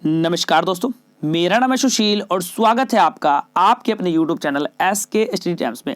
नमस्कार दोस्तों, मेरा नाम है सुशील और स्वागत है आपका आपके अपने YouTube channel SK study times में।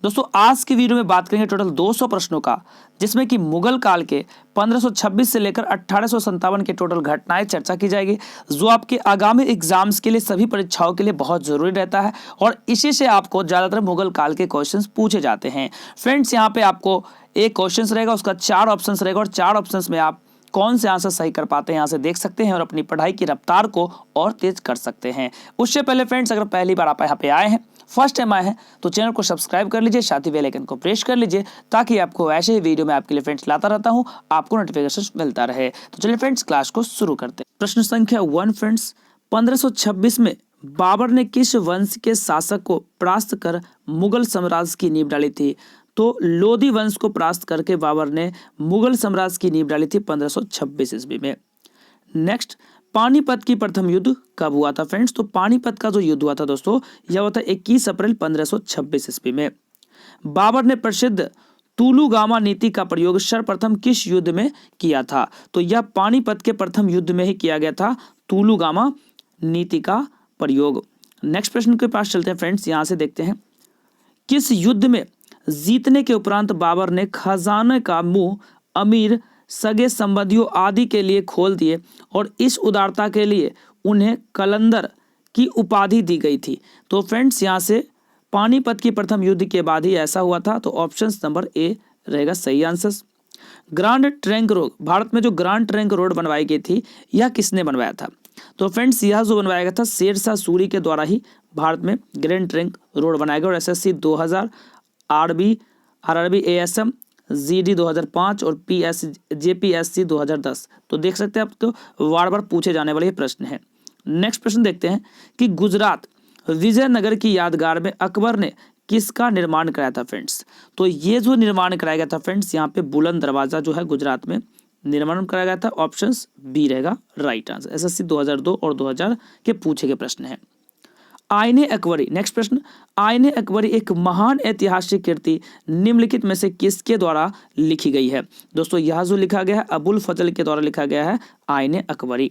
दोस्तों, आज की वीडियो में बात करेंगे टोटल 200 प्रश्नों का, जिसमें कि मुगल काल के 1526 से लेकर 1857 के टोटल घटनाएं चर्चा की जाएगी, जो आपके आगामी एग्जाम्स के लिए सभी परीक्षाओं के लिए बहुत जरूरी रहता है और इसी से आपको ज़्यादातर मुगल काल के क्वेश्चंस पूछे जाते हैं। फ्रेंड्स, यहाँ पे आपको एक क्वेश्चन रहेगा, उसका 4 ऑप्शन रहेगा और 4 ऑप्शन में आप कौन से आंसर सही कर पाते हैं यहाँ से देख सकते हैं और अपनी पढ़ाई की रफ्तार को और तेज कर सकते हैं। उससे पहले फ्रेंड्स, अगर पहली बार आप यहाँ पे आए हैं, फर्स्ट टाइम आए हैं, तो चैनल को सब्सक्राइब कर लीजिए, साथ ही बेल आइकन को प्रेस कर लीजिए ताकि आपको ऐसे ही वीडियो में आपके लिए फ्रेंड्स लाता रहता हूँ, आपको नोटिफिकेशन मिलता रहे। तो चलिए फ्रेंड्स, क्लास को शुरू करते हैं। प्रश्न संख्या 1 फ्रेंड्स, 1526 में बाबर ने किस वंश के शासक को परास्त कर मुगल साम्राज्य की नींव डाली थी? तो लोधी वंश को परास्त करके बाबर ने मुगल साम्राज्य की नींव डाली थी 1526 ईस्वी में। नेक्स्ट, पानीपत की प्रथम युद्ध कब हुआ था फ्रेंड्स? तो पानीपत का जो युद्ध हुआ था दोस्तों, यह हुआ था 21 अप्रैल 1526 ईस्वी में। बाबर ने प्रसिद्ध तुलुगामा नीति का प्रयोग सर्वप्रथम किस युद्ध में किया था? तो यह पानीपत के प्रथम युद्ध में ही किया गया था, तुलुगामा नीति का प्रयोग। नेक्स्ट प्रश्न के पास चलते हैं फ्रेंड्स, यहां से देखते हैं, किस युद्ध में जीतने के उपरांत बाबर ने खजाने का मुंह अमीर, सगे संबंधियों आदि के लिए खोल दिए और इस उदारता के लिए उन्हें कलंदर की उपाधि दी गई थी? तो फ्रेंड्स, यहाँ से पानीपत की प्रथम युद्ध के बाद ही ऐसा हुआ था, तो ऑप्शन नंबर ए रहेगा सही answer. Grand trunk road, Bharat में जो ग्रांड ट्रंक रोड बनवाई गई थी, यह किसने बनवाया था? तो फ्रेंड्स, यह जो बनवाया गया था शेरशाह सूरी के द्वारा ही भारत में ग्रैंड ट्रंक रोड बनाया गया। और SSC 2000, RRB ASM GD 2005 और JPSC 2010। तो देख सकते हैं आप, तो बार बार पूछे जाने वाले प्रश्न है। नेक्स्ट प्रश्न देखते हैं कि गुजरात विजयनगर की यादगार में अकबर ने किसका निर्माण कराया था फ्रेंड्स? तो ये जो निर्माण कराया गया था फ्रेंड्स, यहाँ पे बुलंद दरवाजा जो है गुजरात में निर्माण कराया गया था। ऑप्शन बी रहेगा राइट आंसर। SSC 2002 और 2000 के पूछे गए प्रश्न है। आईने अकबरी, नेक्स्ट प्रश्न, आईने अकबरी एक महान ऐतिहासिक कृति निम्नलिखित में से किसके द्वारा लिखी गई है? दोस्तों, यह जो लिखा गया है अबुल फजल के द्वारा लिखा गया है आईने अकबरी।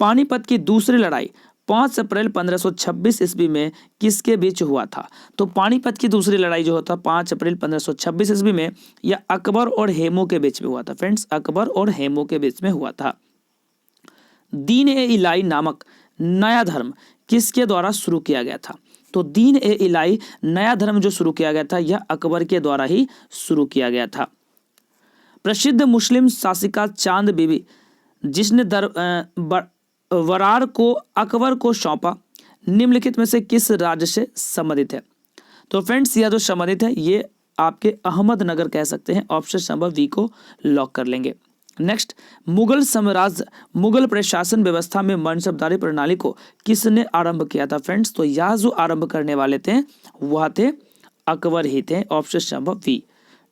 पानीपत की दूसरी लड़ाई 5 अप्रैल 1526 ईस्वी में किसके बीच हुआ था? तो पानीपत की दूसरी लड़ाई जो होता 5 अप्रैल 1526 ईस्वी में, यह अकबर और हेमू के बीच में हुआ था फ्रेंड्स, अकबर और हेमू के बीच में हुआ था। दीन ए इलाही नामक नया धर्म किसके द्वारा शुरू किया गया था? तो दीन ए इलाही नया धर्म जो शुरू किया गया था, यह अकबर के द्वारा ही शुरू किया गया था। प्रसिद्ध मुस्लिम शासिका चांद बीबी, जिसने वरार को अकबर को सौंपा, निम्नलिखित में से किस राज्य से संबंधित है? तो फ्रेंड्स, यह जो संबंधित है ये आपके अहमदनगर कह सकते हैं। ऑप्शन नंबर बी को लॉक कर लेंगे। नेक्स्ट, मुगल साम्राज्य मुगल प्रशासन व्यवस्था में मनसबदारी प्रणाली को किसने आरंभ किया था फ्रेंड्स? तो यह जो आरंभ करने वाले थे वह थे अकबर ही थे। Option number B.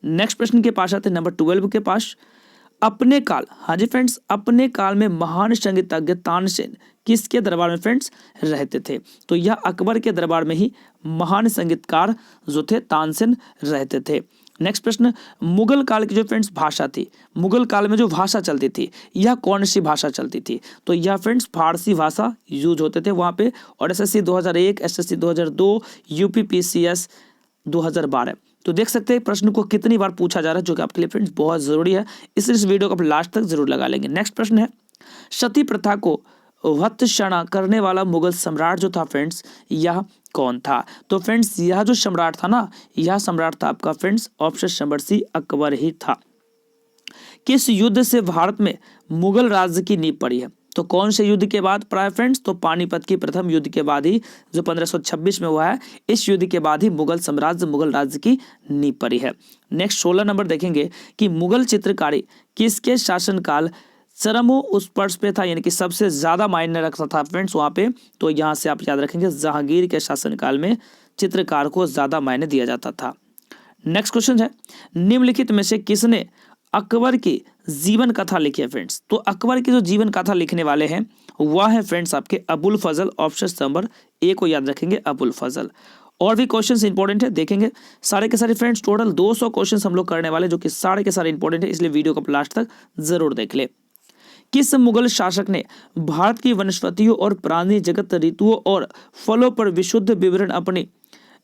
नेक्स्ट प्रश्न के पास आते हैं नंबर 12 के पास। अपने काल, हाँ जी फ्रेंड्स, अपने काल में महान संगीतज्ञ तानसेन किसके दरबार में फ्रेंड्स रहते थे? तो यह अकबर के दरबार में ही महान संगीतकार जो थे तानसेन रहते थे। नेक्स्ट प्रश्न, मुगल काल की जो फ्रेंड्स भाषा थी, मुगल काल में जो भाषा चलती थी, यह कौन सी भाषा चलती थी? तो यह फ्रेंड्स फारसी भाषा यूज होते थे वहाँ पे। और SSC 2001, SSC 2002, UPPCS 2012। तो देख सकते हैं प्रश्न को कितनी बार पूछा जा रहा है, जो कि आपके लिए फ्रेंड्स बहुत जरूरी है, इसलिए इस वीडियो को आप लास्ट तक जरूर लगा लेंगे। नेक्स्ट प्रश्न है, सती प्रथा को भत्सना करने वाला मुगल सम्राट जो था फ्रेंड्स, यह कौन था? तो फ्रेंड्स, यह जो सम्राट था ना, यह सम्राट था आपका friends option number C Akbar ही था। किस युद्ध से भारत में मुगल राज्य की नींव पड़ी है? तो कौन से युद्ध के बाद पड़ा है फ्रेंड्स? तो पानीपत की प्रथम युद्ध के बाद ही, जो 1526 में हुआ है, इस युद्ध के बाद ही मुगल साम्राज्य मुगल राज्य की नींव पड़ी है। नेक्स्ट 16 नंबर देखेंगे कि मुगल चित्रकारी किसके शासनकाल चरमोत्कर्ष पे था, यानी कि सबसे ज्यादा मायने रखता था फ्रेंड्स वहां पे? तो यहाँ से आप याद रखेंगे जहांगीर के शासनकाल में चित्रकार को ज्यादा मायने दिया जाता था। नेक्स्ट क्वेश्चन है, निम्नलिखित में से किसने अकबर की जीवन कथा लिखी है फ्रेंड्स? तो अकबर की जो जीवन कथा लिखने वाले हैं वह है फ्रेंड्स आपके अबुल फजल। ऑप्शन नंबर ए को याद रखेंगे, अबुल फजल। और भी क्वेश्चंस इंपॉर्टेंट है, देखेंगे सारे के सारे फ्रेंड्स। टोटल 200 क्वेश्चंस हम लोग करने वाले, जो कि सारे के सारे इंपॉर्टेंट है, इसलिए वीडियो को लास्ट तक जरूर देख ले। किस मुगल शासक ने भारत की वनस्पतियों और प्राणी जगत, ऋतुओं और फलों पर विशुद्ध विवरण अपनी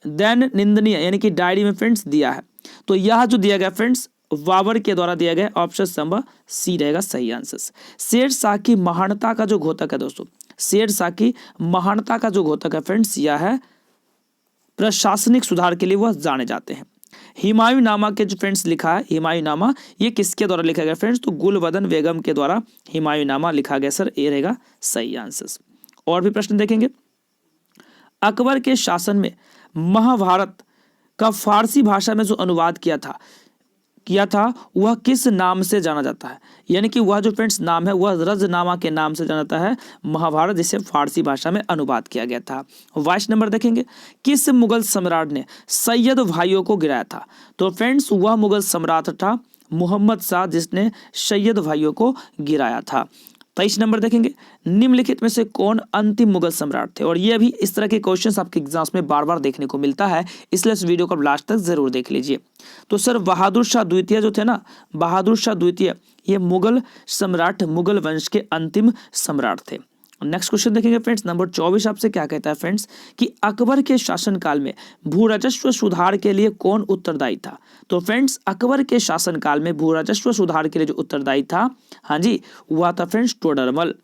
दैनंदिनीय यानी कि डायरी में फ्रेंड्स दिया है? तो यह जो दिया गया फ्रेंड्स बाबर के द्वारा दिया गया। ऑप्शन नंबर सी रहेगा सही आंसर। शेर शाह की महानता का जो घोतक है दोस्तों, शेर शाह की महानता का जो घोतक है फ्रेंड्स, यह है प्रशासनिक सुधार के लिए वह जाने जाते हैं। हुमायूं नामा के जो फ्रेंड्स लिखा है, हुमायूं नामा ये किसके द्वारा लिखा गया फ्रेंड्स? तो गुलबदन बेगम के द्वारा हुमायूं नामा लिखा गया सर, ये रहेगा सही आंसर। और भी प्रश्न देखेंगे। अकबर के शासन में महाभारत का फारसी भाषा में जो अनुवाद किया था वह किस नाम से जाना जाता है? यानी कि वह जो फ्रेंड्स नाम है वह रजनामा के नाम से जाना जाता है महाभारत, जिसे फारसी भाषा में अनुवाद किया गया था। 22 नंबर देखेंगे। किस मुगल सम्राट ने सैयद भाइयों को गिराया था? तो फ्रेंड्स वह मुगल सम्राट था मोहम्मद शाह, जिसने सैयद भाइयों को गिराया था। 23 नंबर देखेंगे। निम्नलिखित में से कौन अंतिम मुगल सम्राट थे? और ये भी इस तरह के क्वेश्चंस आपके एग्जाम्स में बार बार देखने को मिलता है, इसलिए इस वीडियो को लास्ट तक जरूर देख लीजिए। तो सर बहादुर शाह द्वितीय जो थे ना, बहादुर शाह द्वितीय ये मुगल सम्राट, मुगल वंश के अंतिम सम्राट थे। नेक्स्ट क्वेश्चन देखेंगे फ्रेंड्स। नंबर 24 आपसे क्या कहता है फ्रेंड्स कि अकबर के शासनकाल में भू राजस्व सुधार के लिए कौन उत्तरदायी था? तो फ्रेंड्स अकबर के शासनकाल में भू राजस्व सुधार के लिए जो उत्तरदायी था, हाँ जी, हुआ था फ्रेंड्स टोडरमल।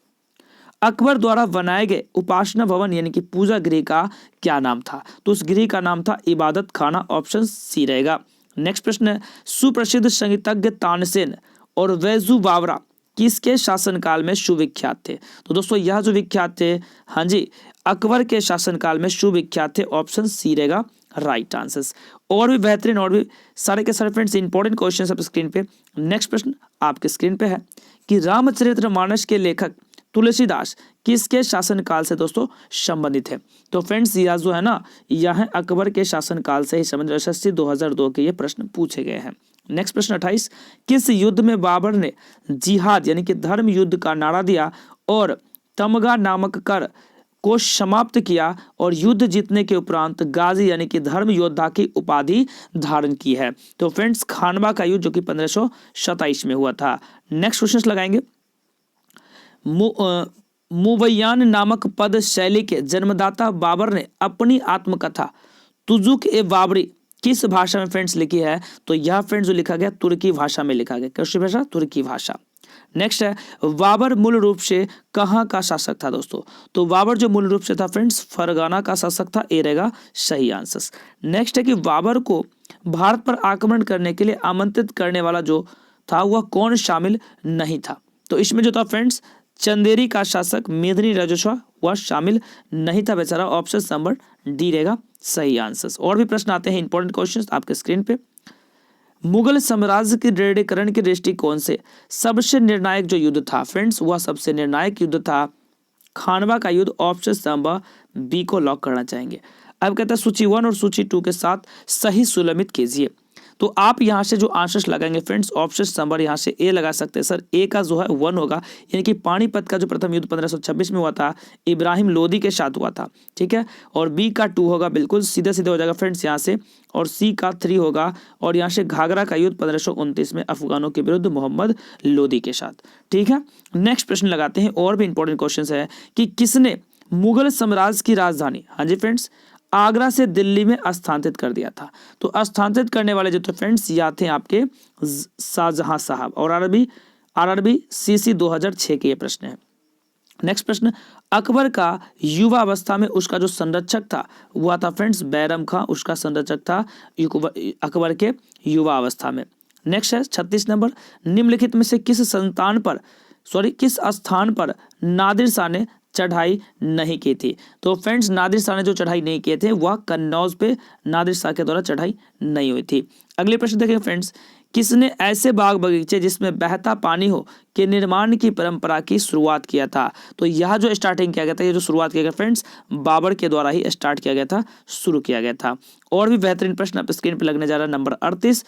अकबर द्वारा बनाए गए उपासना भवन यानी कि पूजा गृह का क्या नाम था? तो उस गृह का नाम था इबादत खाना। ऑप्शन सी रहेगा। नेक्स्ट प्रश्न है। सुप्रसिद्ध संगीतज्ञ तानसेन और वैजू बावरा किसके शासनकाल में सुविख्यात थे? तो दोस्तों यह जो विख्यात थे, हाँ जी, अकबर के शासनकाल में सुविख्यात थे। ऑप्शन सी रहेगा राइट आंसर। और भी बेहतरीन और भी सारे के सारे फ्रेंड्स इंपॉर्टेंट क्वेश्चन आप स्क्रीन पे। नेक्स्ट प्रश्न आपके स्क्रीन पे है कि रामचरितमानस के लेखक तुलसीदास किसके शासनकाल से दोस्तों संबंधित है? तो फ्रेंड्स यह जो है ना, यह है अकबर के शासनकाल से ही संबंधित। SSC 2002 के ये प्रश्न पूछे गए हैं। नेक्स्ट प्रश्न 28। किस युद्ध में बाबर ने जिहाद यानी कि धर्म युद्ध का नारा दिया और तमगा नामक कर को समाप्त किया और युद्ध जीतने के उपरांत गाजी यानी कि धर्म योद्धा की उपाधि धारण की है? तो फ्रेंड्स खानवा का युद्ध जो कि 1527 में हुआ था। नेक्स्ट क्वेश्चन लगाएंगे। मुवैयान नामक पद शैली के जन्मदाता बाबर ने अपनी आत्मकथा तुजुक ए बाबरी किस भाषा में फ्रेंड्स लिखी है? तो यह फ्रेंड्स जो लिखा गया तुर्की भाषा में लिखा गया। कैसी भाषा? तुर्की भाषा। नेक्स्ट है बाबर मूल रूप से कहाँ का शासक था दोस्तों? तो बाबर जो मूल रूप से था फ्रेंड्स फरगाना का शासक था, ये रहेगा सही आंसर। नेक्स्ट है कि बाबर को भारत पर आक्रमण करने के लिए आमंत्रित करने वाला जो था वह कौन शामिल नहीं था? तो इसमें जो था फ्रेंड्स चंदेरी का शासक मेदिनी राजस्व वह शामिल नहीं था बेचारा। ऑप्शन नंबर डी रहेगा सही आंसर। और भी प्रश्न आते हैं इंपॉर्टेंट क्वेश्चंस आपके स्क्रीन पे। मुगल साम्राज्य के दृढ़ीकरण के दृष्टिकोण से सबसे निर्णायक जो युद्ध था फ्रेंड्स, वह सबसे निर्णायक युद्ध था खानवा का युद्ध। ऑप्शन नंबर बी को लॉक करना चाहेंगे। अब कहता है सूची 1 और सूची 2 के साथ सही सुलमित कीजिए। तो आप यहाँ से जो आंसर्स लगाएंगे फ्रेंड्स, ऑप्शन नंबर यहाँ से ए लगा सकते हैं सर। ए का जो है 1 होगा, यानी कि पानीपत का जो प्रथम युद्ध 1526 में हुआ था, इब्राहिम लोदी के साथ हुआ था, ठीक है। और बी का 2 होगा, बिल्कुल सीधे सीधे हो जाएगा फ्रेंड्स यहाँ से। और सी का 3 होगा, और यहाँ से घाघरा का युद्ध 1529 में अफगानों के विरुद्ध मोहम्मद लोदी के साथ, ठीक है। नेक्स्ट प्रश्न लगाते हैं। और भी इंपॉर्टेंट क्वेश्चन है कि किसने मुगल साम्राज्य की राजधानी, हाँ जी फ्रेंड्स, आगरा से दिल्ली में स्थानांतरित कर दिया था? तो स्थानांतरित करने वाले जो थे फ्रेंड्स या थे आपके शाहजहां साहब। और आरआरबी CC 2006 के ये प्रश्न है। नेक्स्ट प्रश्न, अकबर का युवा अवस्था में उसका जो संरक्षक था वह था फ्रेंड्स बैरम खां, उसका संरक्षक था अकबर के युवा अवस्था में। नेक्स्ट है 36 नंबर, निम्नलिखित में से किस स्थान पर नादिर शाह ने चढ़ाई नहीं की थी? तो फ्रेंड्स नादिर शाह ने जो चढ़ाई नहीं किए थे वह कन्नौज पे नादिर शाह के द्वारा चढ़ाई नहीं हुई थी। अगले प्रश्न देखें फ्रेंड्स, किसने ऐसे बाग बगीचे जिसमें बहता पानी हो के निर्माण की परंपरा की शुरुआत किया था? तो यह जो स्टार्टिंग किया गया था, ये जो शुरुआत किया गया फ्रेंड्स बाबर के द्वारा ही स्टार्ट किया गया था, शुरू किया गया था। और भी बेहतरीन प्रश्न आप स्क्रीन पर लगने जा रहा है। नंबर 38,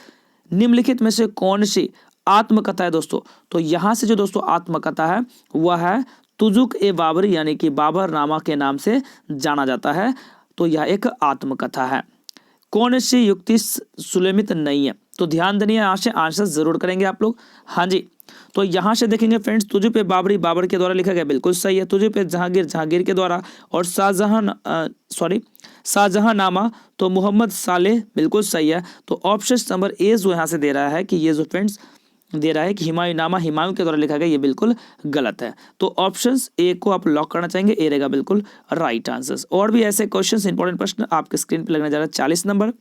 निम्नलिखित में से कौन सी आत्मकथा है दोस्तों? तो यहाँ से जो दोस्तों आत्मकथा है वह है तुजुक ए बाबरी, यानी कि बाबर नामा के नाम से जाना जाता है। तो यह एक आत्मकथा है। कौन सी युक्ति सुलमित नहीं है? तो ध्यान देनिए, यहाँ से आंसर जरूर करेंगे आप लोग। हाँ जी, तो यहाँ से देखेंगे फ्रेंड्स, तुझ पे बाबरी बाबर के द्वारा लिखा गया, बिल्कुल सही है। तुझ पे जहांगीर जहांगीर के द्वारा, और शाहजहांनामा तो मोहम्मद सालेह, बिल्कुल सही है। तो ऑप्शन नंबर ए जो यहाँ से दे रहा है कि ये जो फ्रेंड्स दे रहा है कि हुमायूंनामा हुमायूं के द्वारा लिखा गया, ये बिल्कुल गलत है। तो ऑप्शन ए को आप लॉक करना चाहेंगे, ए रहेगा बिल्कुल राइट आंसर। और भी ऐसे क्वेश्चन, इंपॉर्टेंट प्रश्न आपके स्क्रीन पे लगने जा रहा है। 40 नंबर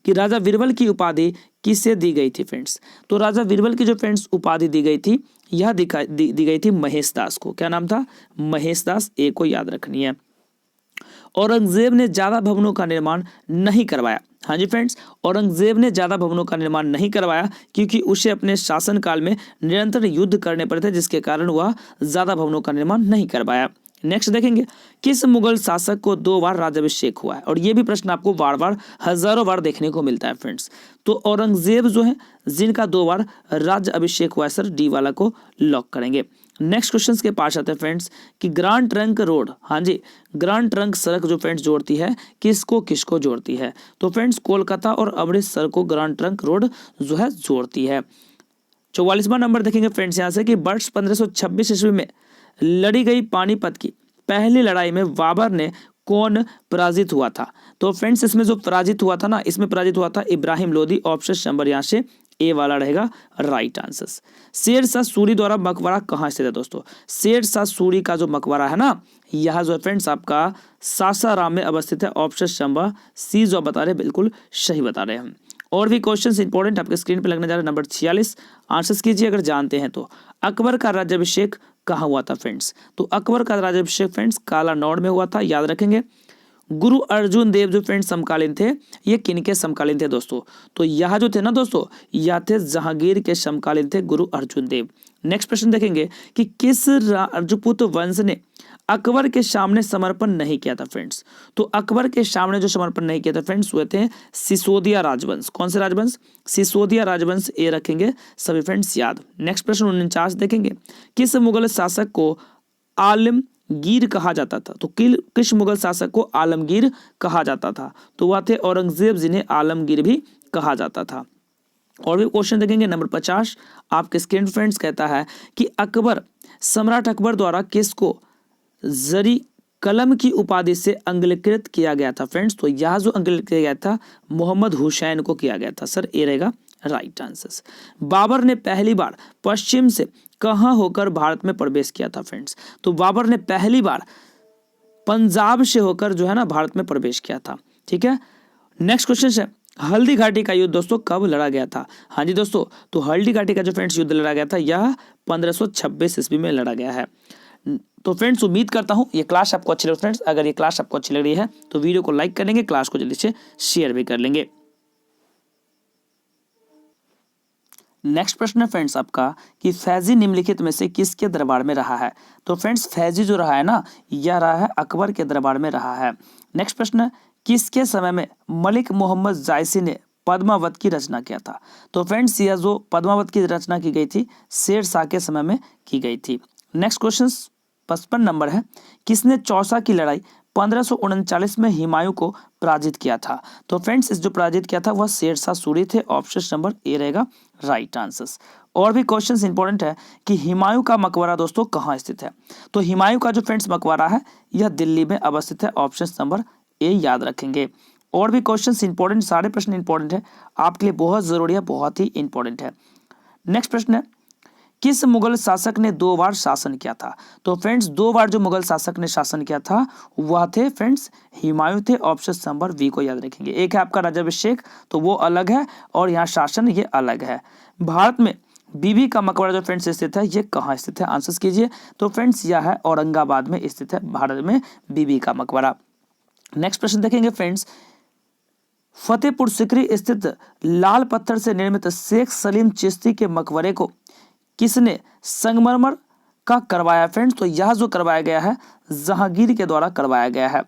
कि राजा बीरबल की उपाधि किसे दी गई थी फ्रेंड्स। तो राजा बीरबल की जो फ्रेंड्स उपाधि दी गई थी, यह दी गई थी महेश दास को। क्या नाम था? महेश दास। ए को याद रखनी है। औरंगजेब ने ज्यादा भवनों का निर्माण नहीं करवाया। हाँ जी फ्रेंड्स, औरंगजेब ने ज्यादा भवनों का निर्माण नहीं करवाया क्योंकि उसे अपने शासनकाल में निरंतर युद्ध करने पड़े थे, जिसके कारण वह ज्यादा भवनों का निर्माण नहीं करवाया। नेक्स्ट देखेंगे, किस मुगल शासक को 2 बार राज्याभिषेक हुआ है। और ये भी प्रश्न आपको बार बार हजारों बार देखने को मिलता है फ्रेंड्स। तो औरंगजेब जो है जिनका 2 बार राज्य अभिषेक हुआ है सर, डी वाला को लॉक करेंगे। नेक्स्ट क्वेश्चंस के पास आते हैं फ्रेंड्स कि ग्रांड ट्रंक रोड, हाँ जी, ग्रांड ट्रंक सड़क जो फ्रेंड्स जोड़ती है किसको किसको जोड़ती है। तो फ्रेंड्स कोलकाता और अमृतसर को ग्रांड ट्रंक रोड जो है जोड़ती है। 44वां नंबर देखेंगे फ्रेंड्स यहाँ से कि वर्ष 1526 ईस्वी में लड़ी गई पानीपत की पहली लड़ाई में बाबर ने कौन पराजित हुआ था। तो फ्रेंड्स इसमें जो पराजित हुआ था ना, इसमें पराजित हुआ था इब्राहिम लोदी। ऑप्शन नंबर यहाँ से ए वाला रहेगा राइट आंसर। शेर शाह सूरी द्वारा मकबरा कहाँ स्थित है दोस्तों। शेर शाह सूरी का जो मकबरा है ना, यह जो है फ्रेंड्स आपका सासाराम में अवस्थित है। ऑप्शन नंबर सी जो बता रहे बिल्कुल सही बता रहे हैं। और भी क्वेश्चंस इंपॉर्टेंट आपके स्क्रीन पे लगने जा रहा है। नंबर 46 आंसर्स कीजिए अगर जानते हैं तो। अकबर का राज्याभिषेक कहाँ हुआ था फ्रेंड्स। तो अकबर का राज्याभिषेक फ्रेंड्स कालानौर में हुआ था, याद रखेंगे। गुरु अर्जुन देव जो फ्रेंड्स समकालीन थे, ये किनके समकालीन थे दोस्तों। तो यह जो थे ना दोस्तों, यह थे जहांगीर के समकालीन थे गुरु अर्जुन देव। नेक्स्ट प्रश्न देखेंगे कि किस राजपूत वंश ने अकबर के सामने समर्पण नहीं किया था फ्रेंड्स। तो अकबर के सामने जो समर्पण नहीं किया था फ्रेंड्स वो थे सिसोदिया राजवंश। कौन से राजवंश? सिसोदिया राजवंश। ए रखेंगे सभी फ्रेंड्स याद। नेक्स्ट प्रश्न 49 देखेंगे, किस मुगल शासक को आलमगीर कहा जाता था। तो किस मुगल शासक को आलमगीर कहा जाता था। तो वह थे औरंगजेब, जिन्हें आलमगीर भी कहा जाता था। और भी क्वेश्चन देखेंगे। नंबर 50 आपके स्क्रीन फ्रेंड्स कहता है कि सम्राट अकबर द्वारा किसको जरी कलम की उपाधि से अंगीकृत किया गया था फ्रेंड्स। तो यह जो अंगीकृत किया गया था मोहम्मद हुसैन को किया गया था सर, ए रहेगा राइट आंसर। बाबर ने पहली बार पश्चिम से कहां होकर भारत में प्रवेश किया था फ्रेंड्स। तो बाबर ने पहली बार पंजाब से होकर जो है ना भारत में प्रवेश किया था। ठीक है। नेक्स्ट क्वेश्चन है, हल्दी घाटी का युद्ध दोस्तों कब लड़ा गया था। हाँ जी दोस्तों, तो हल्दी घाटी का जो फ्रेंड्स युद्ध लड़ा गया था यह 1526 ईस्वी में लड़ा गया है। तो फ्रेंड्स उम्मीद करता हूं ये क्लास आपको अच्छी लगी। फ्रेंड्स अगर ये क्लास आपको अच्छी लग रही है तो वीडियो को लाइक कर लेंगे, क्लास को जल्दी से शेयर भी कर लेंगे। नेक्स्ट प्रश्न है फ्रेंड्स आपका कि फैजी निम्नलिखित में से किसके दरबार में रहा है। तो फ्रेंड्स फैजी जो रहा है ना, यह रहा है अकबर के दरबार में रहा है। नेक्स्ट प्रश्न है, किसके समय में मलिक मोहम्मद जायसी ने पद्मावत की रचना किया था। तो फ्रेंड्स यह जो पद्मावत की रचना की गई थी शेर शाह के समय में की गई थी। नेक्स्ट क्वेश्चन 55 नंबर है, किसने चौसा की लड़ाई 1539 में हुमायूं को पराजित किया था। तो फ्रेंड्स इस जो पराजित किया था वह शेर शाह सूरी थे। ऑप्शन नंबर ए रहेगा राइट आंसर। और भी क्वेश्चंस इंपॉर्टेंट है कि हुमायूं का मकबरा दोस्तों कहाँ स्थित है। तो हुमायूं का जो फ्रेंड्स मकबरा है यह दिल्ली में अवस्थित है। ऑप्शन नंबर ए याद रखेंगे। और भी क्वेश्चंस इंपॉर्टेंट, सारे प्रश्न इंपॉर्टेंट है आपके लिए, बहुत जरूरी है, बहुत ही इंपॉर्टेंट है। नेक्स्ट प्रश्न है, किस मुगल शासक ने 2 बार शासन किया था। तो फ्रेंड्स 2 बार जो मुगल शासक ने शासन किया था वह थे फ्रेंड्स हुमायूं थे। ऑप्शन नंबर बी को याद रखेंगे। एक है आपका राज्याभिषेक, तो वो अलग है, और यहाँ शासन ये अलग है। भारत में बीबी का मकबरा जो फ्रेंड्स स्थित है ये कहाँ स्थित है, आंसर कीजिए। तो फ्रेंड्स यह है औरंगाबाद में स्थित है भारत में बीबी का मकबरा। नेक्स्ट प्रश्न देखेंगे फ्रेंड्स, फतेहपुर सिकरी स्थित लाल पत्थर से निर्मित शेख सलीम चिश्ती के मकबरे को किसने संगमरमर का करवाया फ्रेंड्स। तो यह जो करवाया गया है जहांगीर के द्वारा करवाया गया है।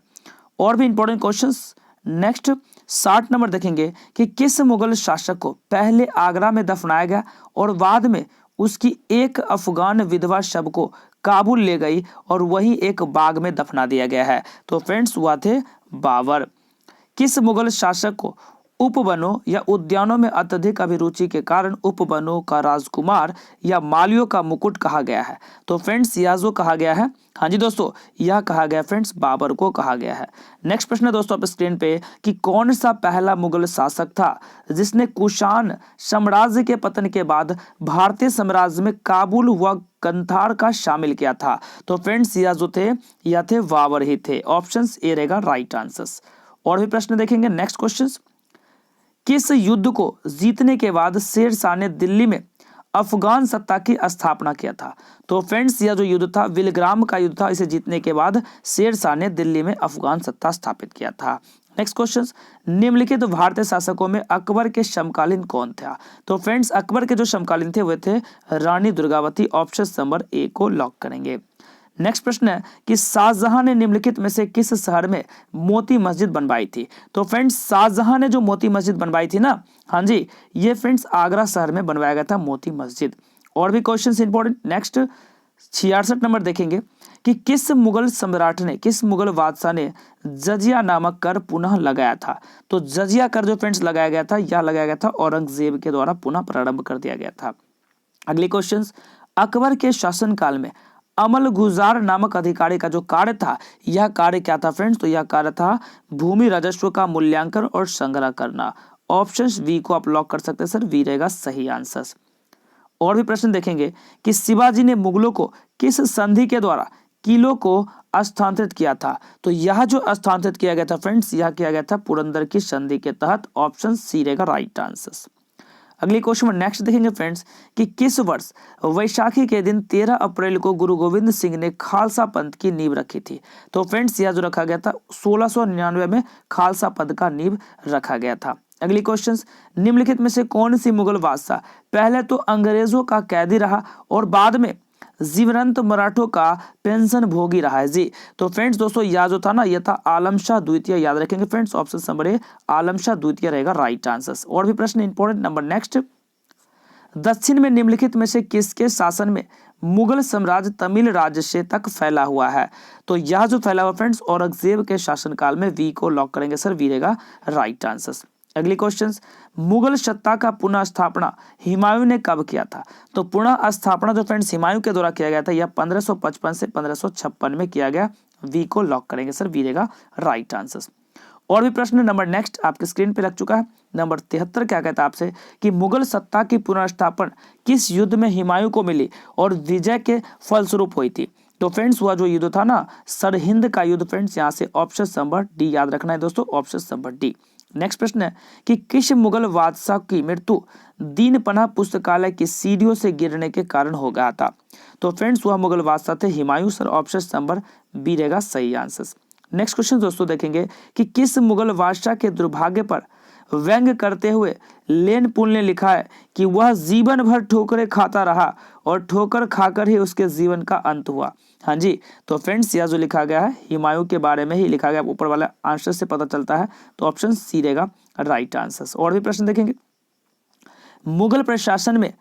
और भी इंपॉर्टेंट क्वेश्चंस। नेक्स्ट 60 नंबर देखेंगे कि किस मुगल शासक को पहले आगरा में दफनाया गया और बाद में उसकी एक अफगान विधवा शव को काबुल ले गई और वही एक बाग में दफना दिया गया है। तो फ्रेंड्स वह थे बाबर। किस मुगल शासक को उपवनों या उद्यानों में अत्यधिक अभिरुचि के कारण उपवनों का राजकुमार या मालियों का मुकुट कहा गया है। तो फ्रेंड्स यह जो कहा गया है, हाँ जी दोस्तों, यह कहा गया फ्रेंड्स बाबर को कहा गया है। नेक्स्ट प्रश्न है दोस्तों आप स्क्रीन पे कि कौन सा पहला मुगल शासक था जिसने कुषाण साम्राज्य के पतन के बाद भारतीय साम्राज्य में काबुल व कंधार का शामिल किया था। तो फ्रेंड्स यह जो थे, यह थे बाबर ही थे। ऑप्शन ए रहेगा राइट आंसर। और भी प्रश्न देखेंगे। नेक्स्ट क्वेश्चन, किस युद्ध को जीतने के बाद शेर शाह ने दिल्ली में अफगान सत्ता की स्थापना किया था? तो फ्रेंड्स यह जो युद्ध था विलग्राम का युद्ध था। इसे जीतने के बाद शेर शाह ने दिल्ली में अफगान सत्ता स्थापित किया था। नेक्स्ट क्वेश्चन, निम्नलिखित भारतीय शासकों में अकबर के समकालीन कौन था? तो फ्रेंड्स अकबर के जो समकालीन थे वे थे Rani Durgavati. Option number A को लॉक करेंगे। नेक्स्ट प्रश्न है कि शाहजहां ने निम्नलिखित में से किस शहर में मोती मस्जिद बनवाई थी? तो फ्रेंड्स शाहजहां ने जो मोती मस्जिद बनवाई थी ना, हाँ जी, ये फ्रेंड्स आगरा शहर में बनवाया गया था मोती मस्जिद। और भी क्वेश्चन इंपॉर्टेंट। नेक्स्ट 66 नंबर देखेंगे कि किस मुगल सम्राट ने, किस मुगल बादशाह ने जजिया नामक कर पुनः लगाया था? तो जजिया कर जो फ्रेंड्स लगाया गया था, यह लगाया गया था औरंगजेब के द्वारा पुनः प्रारंभ कर दिया गया था। अगले क्वेश्चन, अकबर के शासनकाल में अमल गुजार नामक अधिकारी का जो कार्य था, यह कार्य क्या था फ्रेंड्स? तो यह कार्य था भूमि राजस्व का मूल्यांकन और संग्रह करना। ऑप्शन बी को आप लॉक कर सकते हैं सर, बी रहेगा सही आंसर। और भी प्रश्न देखेंगे कि शिवाजी ने मुगलों को किस संधि के द्वारा किलों को स्थानांतरित किया था? तो यह जो स्थानांतरित किया गया था फ्रेंड्स, यह किया गया था पुरंदर की संधि के तहत। ऑप्शन सी रहेगा राइट आंसर। अगली क्वेश्चन में नेक्स्ट देखेंगे फ्रेंड्स कि किस वर्ष वैशाखी के दिन 13 अप्रैल को गुरु गोविंद सिंह ने खालसा पंथ की नींव रखी थी? तो फ्रेंड्स यह जो रखा गया था 1699 में खालसा पंथ का नींव रखा गया था। अगली क्वेश्चन, निम्नलिखित में से कौन सी मुगल बादशाह पहले तो अंग्रेजों का कैदी रहा और बाद में जीवंत मराठों का पेंशन भोगी रहा है? जी, तो फ्रेंड्स दोस्तों यह जो था ना, यह था आलम शाह द्वितीय। याद रखेंगे फ्रेंड्स, ऑप्शन नंबर ए आलम शाह द्वितीय रहेगा राइट आंसर। और भी प्रश्न इंपॉर्टेंट नंबर नेक्स्ट, दक्षिण में निम्नलिखित में से किसके शासन में मुगल साम्राज्य तमिल राज्य से तक फैला हुआ है? तो यह जो फैला हुआ फ्रेंड्स औरंगजेब के शासनकाल में। वी को लॉक करेंगे सर, वी रहेगा राइट आंसर। अगली क्वेश्चन, मुगल सत्ता का पुनः स्थापना हुमायूं ने कब किया था? तो पुनः स्थापना जो फ्रेंड्स हुमायूं के द्वारा किया गया था, यह 1555 से 1556 में किया गया। वी को लॉक करेंगे सर, वी रहेगा राइट आंसर। और भी प्रश्न नंबर नेक्स्ट आपके स्क्रीन पे लग चुका है। नंबर 73 क्या कहता है आपसे कि मुगल सत्ता की पुनर्स्थापन किस युद्ध में हुमायूं को मिली और विजय के फलस्वरूप हुई थी? तो फ्रेंड्स वह जो युद्ध था ना, सरहिंद का युद्ध फ्रेंड्स। यहाँ से ऑप्शन नंबर डी याद रखना है दोस्तों, ऑप्शन नंबर डी। नेक्स्ट प्रश्न है कि किस मुगल बादशाह की मृत्यु दीनपनाह पुस्तकालय की सीढ़ियों से गिरने के कारण हो गया था? तो फ्रेंड्स वह मुगल बादशाह थे Humayun sir. Option number B रहेगा सही आंसर। नेक्स्ट क्वेश्चन दोस्तों देखेंगे कि किस मुगल बादशाह के दुर्भाग्य पर व्यंग करते हुए लेन पुल ने लिखा है कि वह जीवन भर ठोकरें खाता रहा और ठोकर खाकर ही उसके जीवन का अंत हुआ? हाँ जी, तो फ्रेंड्स यह जो लिखा गया है हुमायूं के बारे में ही लिखा गया, ऊपर वाला आंसर से पता चलता है। तो ऑप्शन सी रहेगा राइट आंसर। और भी प्रश्न देखेंगे, मुगल प्रशासन में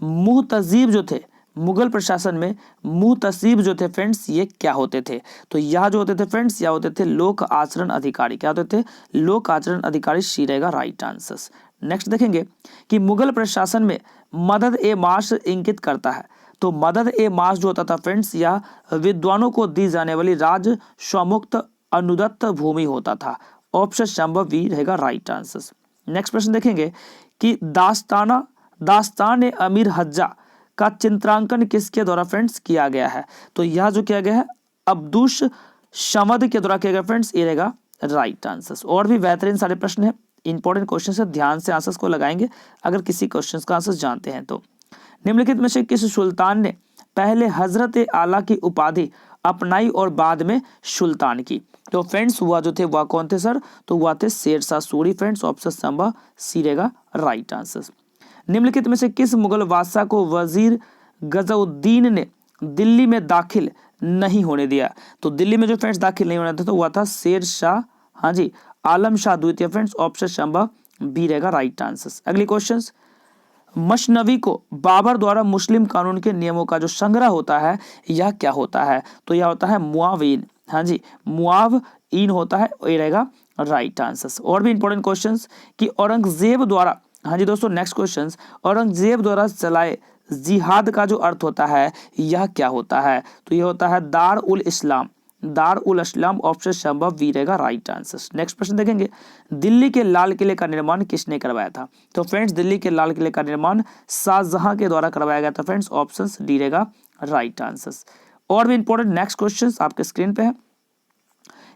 मुहतजीब जो थे, मुगल प्रशासन में मुहतसीब जो थे फ्रेंड्स, ये क्या होते थे? तो यह जो होते थे फ्रेंड्स, यह होते थे लोक आचरण अधिकारी। क्या होते थे? लोक आचरण अधिकारी। सी रहेगा राइट आंसर। नेक्स्ट देखेंगे कि मुगल प्रशासन में मदद ए मास इंगित करता है। तो मदद ए मास जो होता था फ्रेंड्स, यह विद्वानों को दी जाने वाली राज स्वमुक्त अनुदत्त भूमि होता था। ऑप्शन नंबर बी रहेगा राइट आंसर। नेक्स्ट प्रश्न देखेंगे कि दास्तान ए अमीर हज्जा का चित्रांकन किसके द्वारा फ्रेंड्स किया गया है? तो यह जो किया गया है अब्दुश शमद के द्वारा किया गया फ्रेंड्स, ये रहेगा राइट आंसर। और भी बेहतरीन सारे प्रश्न है, इंपॉर्टेंट क्वेश्चन है, ध्यान से आंसर्स को लगाएंगे अगर किसी क्वेश्चन का आंसर जानते हैं तो। निम्नलिखित में से किस सुल्तान ने पहले हजरत आला की उपाधि अपनाई और बाद में सुल्तान की? तो फ्रेंड्स वह जो थे वह कौन थे सर? तो वह थे Sher Shah Suri friends. Option number C रहेगा राइट आंसर। निम्नलिखित में से किस मुगल बादशाह को वजीर गजउद्दीन ने दिल्ली में दाखिल नहीं होने दिया? तो दिल्ली में जो फ्रेंड्स दाखिल नहीं होने दिया तो वह था शेर शाह, हाँ जी, आलम शाह द्वितीय फ्रेंड्स। ऑप्शन नंबर बी रहेगा राइट आंसर। अगली क्वेश्चन, मसनवी को बाबर द्वारा मुस्लिम कानून के नियमों का जो संग्रह होता है यह क्या होता है? तो यह होता है मुआविन। हाँ जी, मुआव इन होता है, ये रहेगा राइट आंसर। और भी इंपॉर्टेंट क्वेश्चंस कि औरंगजेब द्वारा, हाँ जी दोस्तों नेक्स्ट क्वेश्चंस, औरंगजेब द्वारा चलाए जिहाद का जो अर्थ होता है यह क्या होता है? तो यह होता है दार उल इस्लाम, दार उल इस्लाम। ऑप्शन संभव बी रहेगा राइट आंसर। नेक्स्ट प्रश्न देखेंगे, दिल्ली के लाल किले का निर्माण किसने करवाया था? तो फ्रेंड्स दिल्ली के लाल किले का निर्माण शाहजहां के द्वारा करवाया गया था फ्रेंड्स। ऑप्शन डी रहेगा राइट आंसर। और भी इंपॉर्टेंट नेक्स्ट क्वेश्चन आपके स्क्रीन पे है,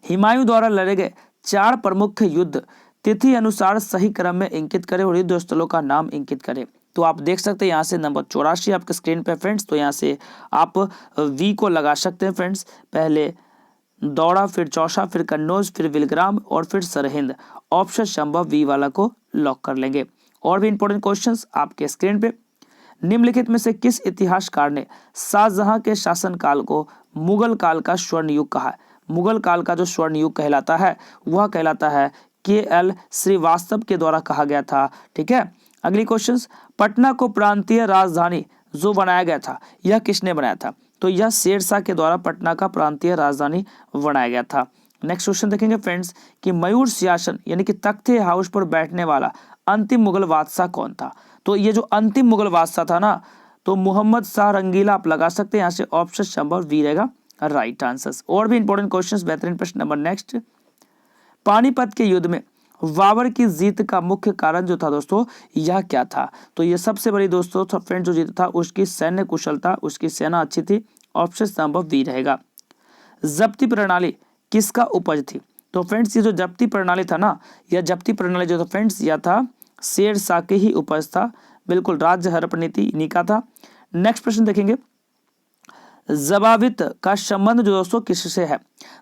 हुमायूं द्वारा लड़े गए 4 प्रमुख युद्ध तिथि अनुसार सही क्रम में इंकित करें और युद्ध स्थलों का नाम इंकित करें। तो आप देख सकते हैं यहाँ से नंबर 84 आपके स्क्रीन पे फ्रेंड्स। तो यहाँ से आप वी को लगा सकते हैं फ्रेंड्स, पहले दौड़ा, फिर चौसा, फिर कन्नौज, फिर विलग्राम और फिर सरहिंद। ऑप्शन संभव वी वाला को लॉक कर लेंगे। और भी इंपॉर्टेंट क्वेश्चंस आपके स्क्रीन पे, निम्नलिखित में से किस इतिहासकार ने शाहजहां के शासनकाल को मुगल काल का स्वर्ण युग कहा? मुगल काल का जो स्वर्ण युग कहलाता है वह कहलाता है के.एल. श्रीवास्तव के द्वारा कहा गया था। ठीक है, अगली क्वेश्चंस, पटना को प्रांतीय राजधानी जो बनाया गया था यह किसने बनाया था? तो यह शेरशाह के द्वारा पटना का प्रांतीय राजधानी बनाया गया था। नेक्स्ट क्वेश्चन देखेंगे फ्रेंड्स कि मयूर सिंहासन यानी कि तख्ते हाउस पर बैठने वाला अंतिम मुगल बादशाह कौन था? तो ये जो अंतिम मुगल बादशाह था ना, तो मोहम्मद शाह रंगीला आप लगा सकते हैं यहाँ से। ऑप्शन संभव बी रहेगा राइट आंसर। और भी इंपॉर्टेंट क्वेश्चंस, बेहतरीन प्रश्न नंबर नेक्स्ट, पानीपत के युद्ध में बाबर की जीत का मुख्य कारण जो था दोस्तों यह क्या था? तो ये सबसे बड़ी दोस्तों फ्रेंड जो जीत था उसकी सैन्य कुशलता, उसकी सेना अच्छी थी। ऑप्शन संभव बी रहेगा। जब्ती प्रणाली किसका उपज थी? तो फ्रेंड्स ये जो जब्ती प्रणाली था ना, यह जब्ती प्रणाली जो था फ्रेंड्स यह था शेरशाह के ही उपज था। बिल्कुल, राज्य हड़प नीति इन्हीं का था। नेक्स्ट प्रश्न देखेंगे, जवाबित का संबंध जो दोस्तों किससे है?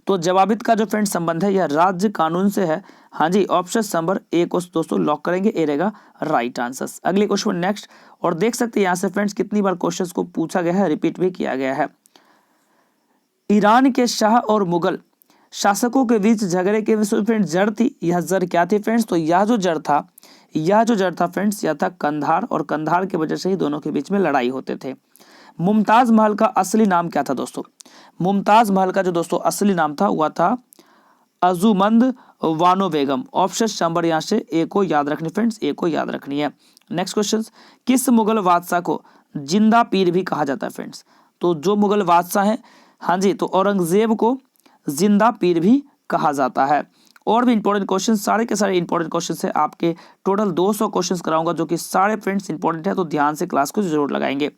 तो जवाबित का जो फ्रेंड संबंध है यह राज्य कानून से है। हाँ जी, ऑप्शन नंबर ए को दोस्तों लॉक करेंगे, ए रहेगा राइट आंसर। अगले क्वेश्चन नेक्स्ट, और देख सकते हैं यहाँ से फ्रेंड्स कितनी बार क्वेश्चंस को पूछा गया है, रिपीट भी किया गया है। ईरान के शाह और मुगल शासकों के बीच झगड़े के फ्रेंड्स जड़ थी, यह जड़ क्या थी फ्रेंड्स? तो यह जो जड़ था फ्रेंड्स यह था कंधार, और कंधार की वजह से ही दोनों के बीच में लड़ाई होते थे। मुमताज महल का असली नाम क्या था दोस्तों? मुमताज महल का जो दोस्तों असली नाम था वह था अजुमंद वानो बेगम। ऑप्शन नंबर यहाँ से ए को याद रखनी फ्रेंड्स, ए को याद रखनी है। नेक्स्ट क्वेश्चन, किस मुगल बादशाह को जिंदा पीर भी कहा जाता है फ्रेंड्स? तो जो मुगल बादशाह हैं, हाँ जी, तो औरंगजेब को जिंदा पीर भी कहा जाता है। और भी इंपॉर्टेंट क्वेश्चन, सारे के सारे इंपॉर्टेंट क्वेश्चन है आपके, टोटल 200 क्वेश्चन कराऊंगा जो कि सारे फ्रेंड्स इंपॉर्टेंट है, तो ध्यान से क्लास को जरूर लगाएंगे।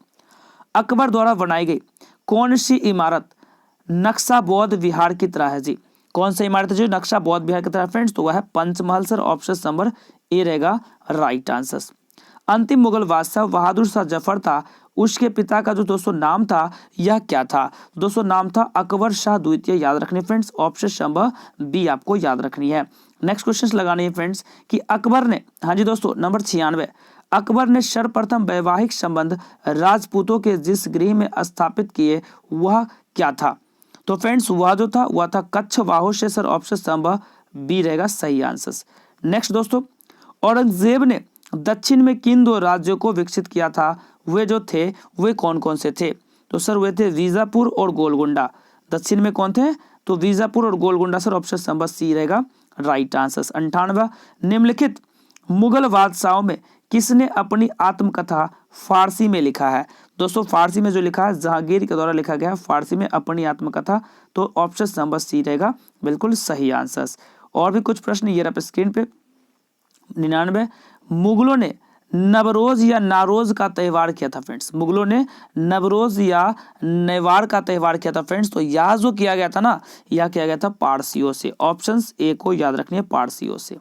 अकबर द्वारा बनाई गई कौन सी इमारत नक्शा बौद्ध विहार की तरह है? जी, कौन सी इमारत है जो नक्शा बौद्ध विहार की तरह फ्रेंड्स? तो वह है Panchmahal sir. Option number A रहेगा राइट आंसर। अंतिम मुगल बादशाह बहादुर शाह जफर था, उसके पिता का जो दोस्तों नाम था यह क्या था? दोस्तों नाम था अकबर शाह द्वितीय, याद रखने फ्रेंड्स। ऑप्शन नंबर बी आपको याद रखनी है। नेक्स्ट क्वेश्चन लगाने है फ्रेंड्स कि अकबर ने, हाँ जी दोस्तों नंबर 96, अकबर ने सर्वप्रथम वैवाहिक संबंध राजपूतों के जिस गृह में स्थापित किए वह क्या था? तो फ्रेंड्स वह जो था वह था कच्छवाहों से सर। ऑप्शन नंबर बी रहेगा सही आंसर। नेक्स्ट दोस्तों, औरंगजेब ने दक्षिण में किन 2 राज्यों को विकसित किया था? वे जो थे वे कौन कौन से थे? तो सर वे थे बीजापुर और गोलकुंडा। दक्षिण में कौन थे? तो बीजापुर और Golconda sir. Option number C रहेगा राइट आंसर। 98, निम्नलिखित मुगल बादशाहों में किसने अपनी आत्मकथा फारसी में लिखा है? दोस्तों फारसी में जो लिखा है जहांगीर के द्वारा लिखा गया है फारसी में अपनी आत्मकथा। तो ऑप्शन नंबर सी रहेगा बिल्कुल सही आंसर। और भी कुछ प्रश्न ये रहा स्क्रीन पे। 99, मुगलों ने नवरोज या नारोज का त्यौहार किया था फ्रेंड्स? मुगलों ने नवरोज या नेवार का त्यौहार किया था फ्रेंड्स? तो यह जो किया गया था ना, यह किया गया था पारसियों से। ऑप्शन ए को याद रखनी है, पारसियों से।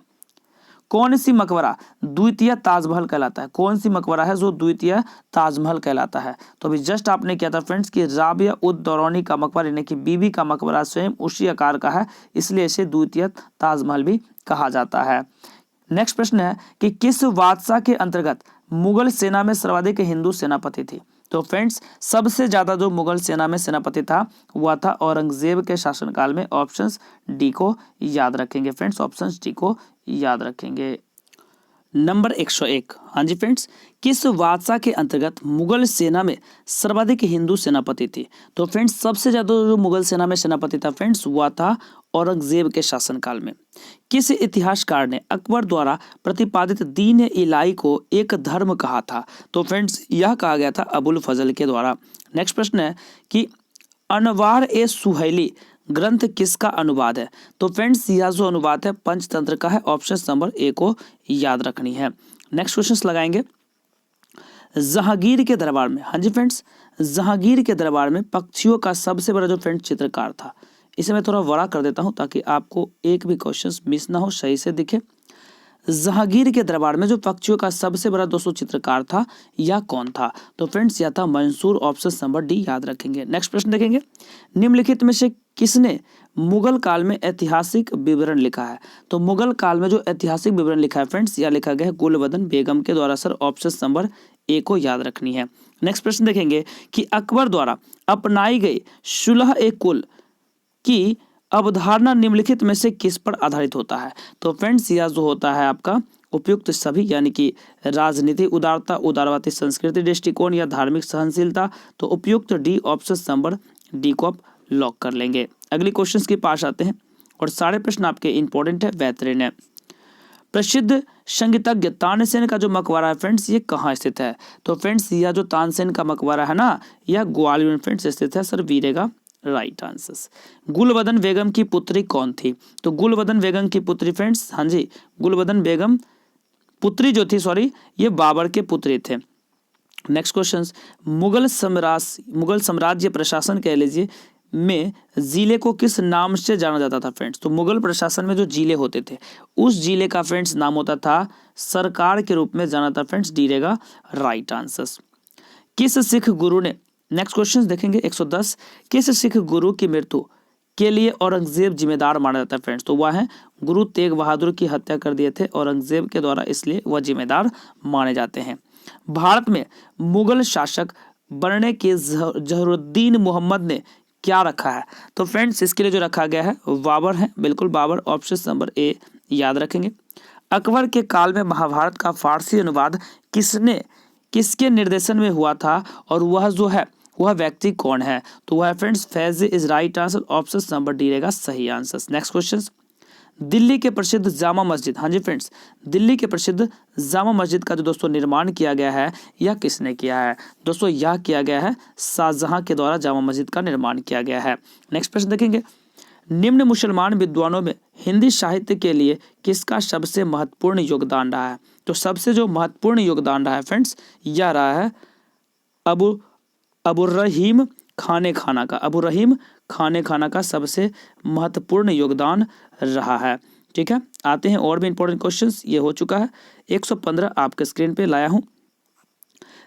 कौन सी मकबरा द्वितीय ताजमहल कहलाता है? कौन सी मकबरा है जो द्वितीय ताजमहल कहलाता है? तो अभी जस्ट आपने किया था फ्रेंड्स कि राबिया उद दौरानी का मकबरा यानी कि बीबी का मकबरा स्वयं उसी आकार का है, इसलिए इसे द्वितीय ताजमहल भी कहा जाता है। नेक्स्ट प्रश्न है कि किस बादशाह के अंतर्गत मुगल सेना में सर्वाधिक हिंदू सेनापति थे? तो फ्रेंड्स सबसे ज्यादा जो मुगल सेना में सेनापति था वह था औरंगजेब के शासनकाल में। ऑप्शंस डी को याद रखेंगे फ्रेंड्स, ऑप्शंस डी को याद रखेंगे। नंबर 101, हाँ जी फ्रेंड्स, किस बादशाह के अंतर्गत मुगल सेना में सर्वाधिक हिंदू सेनापति थे? तो फ्रेंड्स सबसे ज्यादा जो मुगल सेना में सेनापति था फ्रेंड्स वह था औरंगजेब के शासनकाल में। किस इतिहासकार ने अकबर द्वारा प्रतिपादित दीन इलाही को एक धर्म कहा था? तो फ्रेंड्स यह कहा गया था अबुल फजल के द्वारा। नेक्स्ट प्रश्न है कि अनवार ए सुहैली ग्रंथ किसका अनुवाद है? तो फ्रेंड्स यह जो अनुवाद है पंचतंत्र का है। ऑप्शन नंबर ए को याद रखनी है। नेक्स्ट क्वेश्चन लगाएंगे। जहांगीर के दरबार में, हाँ जी फ्रेंड्स, जहांगीर के दरबार में पक्षियों का सबसे बड़ा जो फ्रेंड्स चित्रकार था, इसे मैं थोड़ा बड़ा कर देता हूं ताकि आपको एक भी क्वेश्चन मिस ना हो, सही से दिखे। जहांगीर के दरबार में जो पक्षियों का सबसे बड़ा दोस्तों चित्रकार था, यह कौन था? तो फ्रेंड्स यह था मंसूर। ऑप्शन नंबर डी याद रखेंगे। नेक्स्ट प्रश्न देखेंगे। निम्नलिखित में से किसने मुगल काल में ऐतिहासिक विवरण लिखा है? तो मुगल काल में जो ऐतिहासिक विवरण लिखा है फ्रेंड्स, यह लिखा गया है गुलबदन बेगम के द्वारा सर। ऑप्शन नंबर ए को याद रखनी है। नेक्स्ट प्रश्न देखेंगे कि अकबर द्वारा अपनाई गई सुलह ए कुल की अवधारणा निम्नलिखित में से किस पर आधारित होता है? तो फ्रेंड्स यह जो होता है आपका उपयुक्त सभी, यानी कि राजनीति उदारता, उदारवादी संस्कृति दृष्टिकोण या धार्मिक सहनशीलता। तो उपयुक्त डी ऑप्शन नंबर डी को आप लॉक कर लेंगे। अगली क्वेश्चंस के पास आते हैं और सारे प्रश्न आपके इंपॉर्टेंट है, बेहतरीन है। प्रसिद्ध संगीतज्ञ तानसेन का जो मकबरा है फ्रेंड्स, ये कहाँ स्थित है? तो फ्रेंड्स यह जो तानसेन का मकबरा है ना, यह ग्वालियर में फ्रेंड्स स्थित है सर। वीरेगा राइट आंसर। गुलबदन बेगम की पुत्री कौन थी? तो गुलबदन बेगम की पुत्री फ्रेंड्स, हाँ जी, गुलबदन बेगम पुत्री जो थी, सॉरी, ये बाबर के पुत्री थे। Next question. मुगल साम्राज्य प्रशासन कह लीजिए में जिले को किस नाम से जाना जाता था फ्रेंड्स? तो मुगल प्रशासन में जो जिले होते थे, उस जिले का फ्रेंड्स नाम होता था सरकार के रूप में जाना था फ्रेंड्स। डी रहेगा राइट आंसर। किस सिख गुरु ने, नेक्स्ट क्वेश्चन देखेंगे 110, किस सिख गुरु की मृत्यु के लिए औरंगजेब जिम्मेदार माना जाता है फ्रेंड्स? तो वह है गुरु तेग बहादुर की हत्या कर दिए थे औरंगजेब के द्वारा, इसलिए वह जिम्मेदार माने जाते हैं। भारत में मुगल शासक बनने के जहरुद्दीन मोहम्मद ने क्या रखा है? तो फ्रेंड्स इसके लिए जो रखा गया है बाबर है, बिल्कुल बाबर। ऑप्शन नंबर ए याद रखेंगे। अकबर के काल में महाभारत का फारसी अनुवाद किसके निर्देशन में हुआ था और वह जो है वह व्यक्ति कौन है? तो वह friends Faiz is right answer. Option number D रहेगा सही आंसर। Next question. दिल्ली के प्रसिद्ध जामा मस्जिद, हाँ जी फ्रेंड्स, दिल्ली के प्रसिद्ध जामा मस्जिद का जो दोस्तों निर्माण किया गया है, यह किसने किया है? दोस्तों यह किया गया है शाहजहां के द्वारा जामा मस्जिद का निर्माण किया गया है। नेक्स्ट प्रश्न देखेंगे। निम्न मुसलमान विद्वानों में हिंदी साहित्य के लिए किसका सबसे महत्वपूर्ण योगदान रहा है? तो सबसे जो महत्वपूर्ण योगदान रहा है फ्रेंड्स, यह रहा है अबुर्रहीम खाने खाना का। अबुर्रहीम खाने खाना का सबसे महत्वपूर्ण योगदान रहा है। ठीक है, आते हैं और भी इंपॉर्टेंट क्वेश्चंस। ये हो चुका है 115 आपके स्क्रीन पे लाया हूं।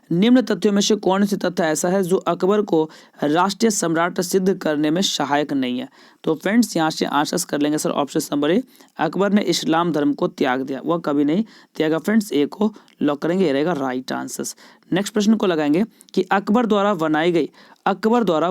निम्न तथ्यों में से कौन सी तथ्य ऐसा है जो अकबर को राष्ट्रीय सम्राट सिद्ध करने में सहायक नहीं है? तो फ्रेंड्स यहाँ से आंसर कर लेंगे sir. Option number A, Akbar ने इस्लाम धर्म को त्याग दिया, वह कभी नहीं त्यागा फ्रेंड्स। ए को लॉक करेंगे, ये रहेगा राइट आंसर। नेक्स्ट प्रश्न को लगाएंगे कि अकबर द्वारा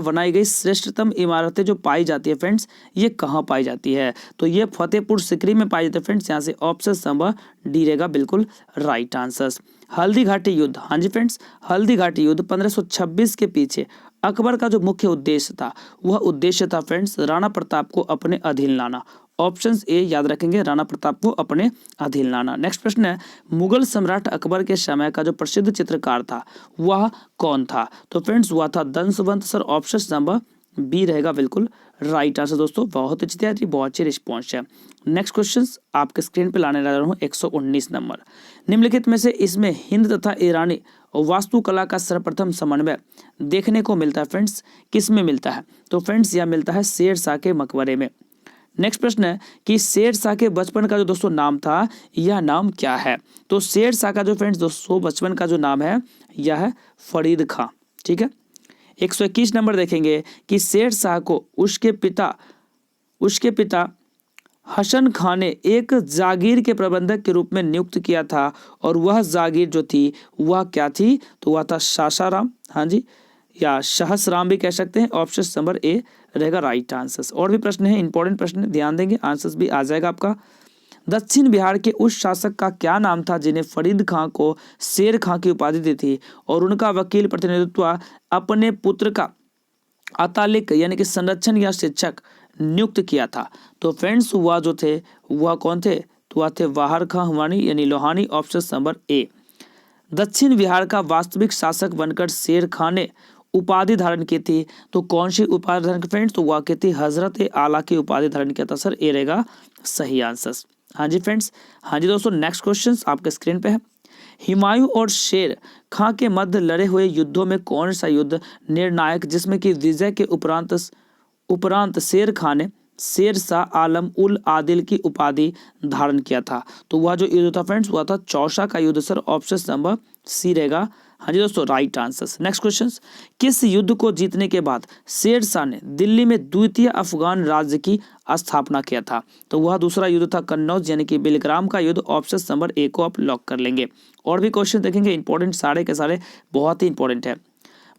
बनाई गई श्रेष्ठतम इमारतें जो पाई जाती है फ्रेंड्स, ये कहाँ पाई जाती है? तो ये फतेहपुर सिकरी में पाई जाती है फ्रेंड्स। यहाँ से ऑप्शन नंबर डी रहेगा बिल्कुल राइट आंसर। हल्दी घाटी युद्ध, हाँ जी फ्रेंड्स, हल्दी घाटी युद्ध 1526 के पीछे अकबर का जो मुख्य उद्देश्य था, वह उद्देश्य था फ्रेंड्स राणा प्रताप को अपने अधीन लाना। ऑप्शन ए याद रखेंगे, राणा प्रताप को अपने अधीन लाना। नेक्स्ट प्रश्न है, मुगल सम्राट अकबर के समय का जो प्रसिद्ध चित्रकार था, वह कौन था? तो फ्रेंड्स वह था दंशवंत सर। ऑप्शन नंबर बी रहेगा बिल्कुल राइट आंसर। दोस्तों बहुत अच्छी तैयारी, बहुत अच्छी रिस्पॉन्स है। नेक्स्ट क्वेश्चन आपके स्क्रीन पे लाने जा रहा हूँ 119 नंबर। निम्नलिखित में से इसमें हिंद तथा ईरानी वास्तुकला का सर्वप्रथम समन्वय देखने को मिलता है फ्रेंड्स, किस में मिलता है? तो फ्रेंड्स यह मिलता है शेर शाह के मकबरे में। नेक्स्ट प्रश्न है कि शेर शाह के बचपन का जो दोस्तों नाम था, यह नाम क्या है? तो शेर शाह का जो फ्रेंड्स दोस्तों बचपन का जो नाम है, यह है फरीद खां। ठीक है, 121 नंबर देखेंगे कि शेर शाह को उसके पिता हसन खान ने एक जागीर के प्रबंधक के रूप में नियुक्त किया था और वह जागीर जो थी वह क्या थी? तो वह था सासाराम, हाँ जी, या सहसराम भी कह सकते हैं। ऑप्शन नंबर ए रहेगा राइट आंसर। और भी प्रश्न है, इंपॉर्टेंट प्रश्न है, ध्यान देंगे, आंसर भी आ जाएगा आपका। दक्षिण बिहार के उस शासक का क्या नाम था जिन्हें फरीद खां को शेर खां की उपाधि दी थी और उनका वकील प्रतिनिधित्व अपने पुत्र का अतालिक यानी कि संरक्षण या शिक्षक नियुक्त किया था? तो फ्रेंड्स वह जो थे वह कौन थे? तो वह थे वाहर खां हुमायूं यानी लोहानी, ऑप्शन नंबर ए। दक्षिण बिहार का वास्तविक शासक बनकर शेर खां ने उपाधि धारण की थी, तो कौन सी उपाधि धारण की फ्रेंड्स? तो वह की थी हजरत आला की उपाधि धारण किया था सर, ए रहेगा सही आंसर। हाँ जी फ्रेंड्स, हाँ जी दोस्तों, नेक्स्ट क्वेश्चन आपके स्क्रीन पे है। हुमायूं और शेर खां के मध्य लड़े हुए युद्धों में कौन सा युद्ध निर्णायक, जिसमें कि विजय के उपरांत शेर खां ने शेर शाह आलम उल आदिल की उपाधि धारण किया था? तो वह जो युद्ध था फ्रेंड्स वह था चौसा का युद्ध सर, ऑप्शन नंबर सी रहेगा हाँ जी दोस्तों राइट आंसर। नेक्स्ट क्वेश्चन, किस युद्ध को जीतने के बाद शेर शाह ने दिल्ली में द्वितीय अफगान राज्य की स्थापना किया था? तो वह दूसरा युद्ध था कन्नौज यानी कि बिलग्राम का युद्ध, ऑप्शन नंबर ए को आप लॉक कर लेंगे। और भी क्वेश्चन देखेंगे इंपॉर्टेंट, सारे के सारे बहुत ही इंपॉर्टेंट है।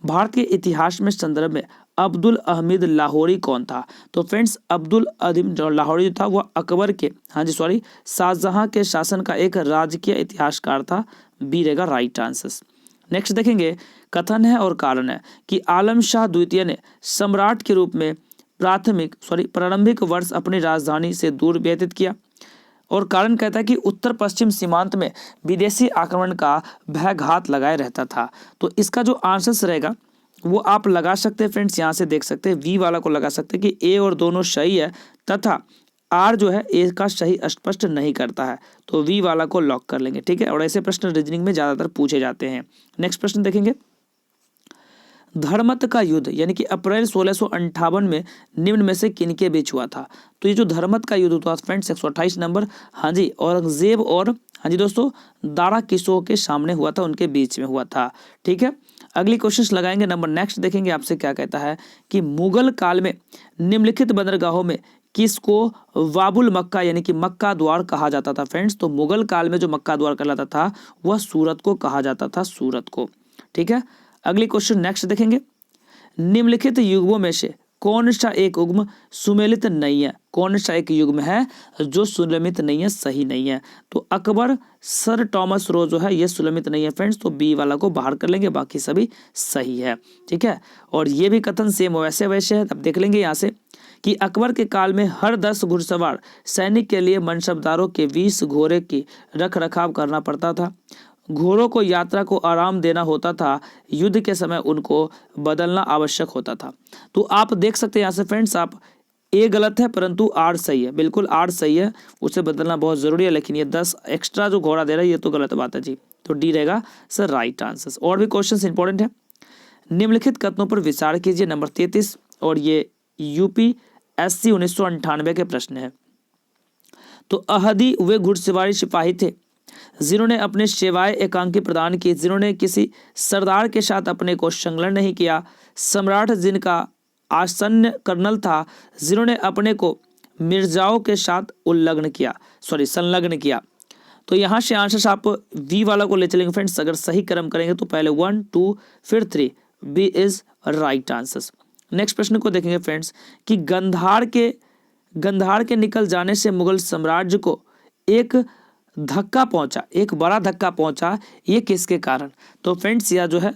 भारत के इतिहास में संदर्भ में अब्दुल अहमद लाहौरी कौन था? तो फ्रेंड्स अब्दुल अहमद लाहौरी था वह अकबर के शाहजहां के शासन का एक राजकीय इतिहासकार था, बी रहेगा राइट आंसर। नेक्स्ट देखेंगे, कथन है और कारण है कि आलम शाह द्वितीय ने सम्राट के रूप में प्रारंभिक वर्ष अपनी राजधानी से दूर व्यतीत किया, और कारण कहता है कि उत्तर पश्चिम सीमांत में विदेशी आक्रमण का भय घात लगाए रहता था। तो इसका जो आंसर रहेगा वो आप लगा सकते हैं फ्रेंड्स, यहाँ से देख सकते हैं वी वाला को लगा सकते हैं कि ए और दोनों सही है, तथा आर जो है ए का सही स्पष्ट नहीं करता है, तो वी वाला को लॉक कर लेंगे। ठीक है, और ऐसे प्रश्न रीजनिंग में ज्यादातर पूछे जाते हैं। नेक्स्ट प्रश्न देखेंगे, धर्मत का युद्ध यानी कि अप्रैल 1658 में निम्न में से किनके बीच हुआ था? तो ये जो धर्मत का युद्ध हुआ फ्रेंड्स 128 नंबर, हाँ जी, औरंगजेब और हाँ जी दोस्तों दारा किशोर के सामने हुआ था, उनके बीच में हुआ था। ठीक है, अगली क्वेश्चन लगाएंगे नंबर नेक्स्ट देखेंगे आपसे क्या कहता है कि मुगल काल में निम्नलिखित बंदरगाहों में किसको वाबुल मक्का यानी कि मक्का द्वार कहा जाता था? फ्रेंड्स तो मुगल काल में जो मक्का द्वार कहलाता था वह सूरत को कहा जाता था, सूरत को। ठीक है, अगली क्वेश्चन नेक्स्ट देखेंगे, निम्नलिखित युग्मों में से कौन सा एक युग्म सुमेलित नहीं है? कौन सा एक युग्म है जो सुलमित नहीं है, सही नहीं है? तो अकबर, सर टॉमस रो जो है ये सुलमित नहीं है फ्रेंड्स, तो बी वाला को बाहर कर लेंगे, बाकी सभी सही है। ठीक है, और ये भी कथन सेम वैसे है। अब देख लेंगे यहाँ से कि अकबर के काल में हर 10 घुड़सवार सैनिक के लिए मनसबदारों के 20 घोड़े की रख रखाव करना पड़ता था। घोड़ों को यात्रा को आराम देना होता था, युद्ध के समय उनको बदलना आवश्यक होता था। तो आप देख सकते हैं यहाँ से फ्रेंड्स, आप ए गलत है परंतु आर सही है, बिल्कुल आर सही है, उसे बदलना बहुत जरूरी है, लेकिन ये 10 एक्स्ट्रा जो घोड़ा दे रहा है ये तो गलत बात है जी, तो डी रहेगा सर राइट आंसर। और भी क्वेश्चन इंपॉर्टेंट है, निम्नलिखित कथनों पर विचार कीजिए, नंबर 33, और ये यूपीएससी 1998 के प्रश्न है। तो अहदी वे घुड़सवारी सिपाही थे जिन्होंने अपने सेवाएं एकांकी प्रदान की, जिन्होंने किसी सरदार के साथ अपने को संलग्न नहीं किया, सम्राट जिनका आसन्न कर्नल था, जिन्होंने अपने को मिर्जाओं के साथ संलग्न किया। तो यहाँ से आंसर आप वी वाला को ले चलेंगे फ्रेंड्स, अगर सही क्रम करेंगे तो पहले 1 2 फिर 3, B is right answer. Next प्रश्न को देखेंगे फ्रेंड्स कि गंधार के निकल जाने से मुगल साम्राज्य को एक बड़ा धक्का पहुंचा, ये किसके कारण? तो फ्रेंड्स यह जो है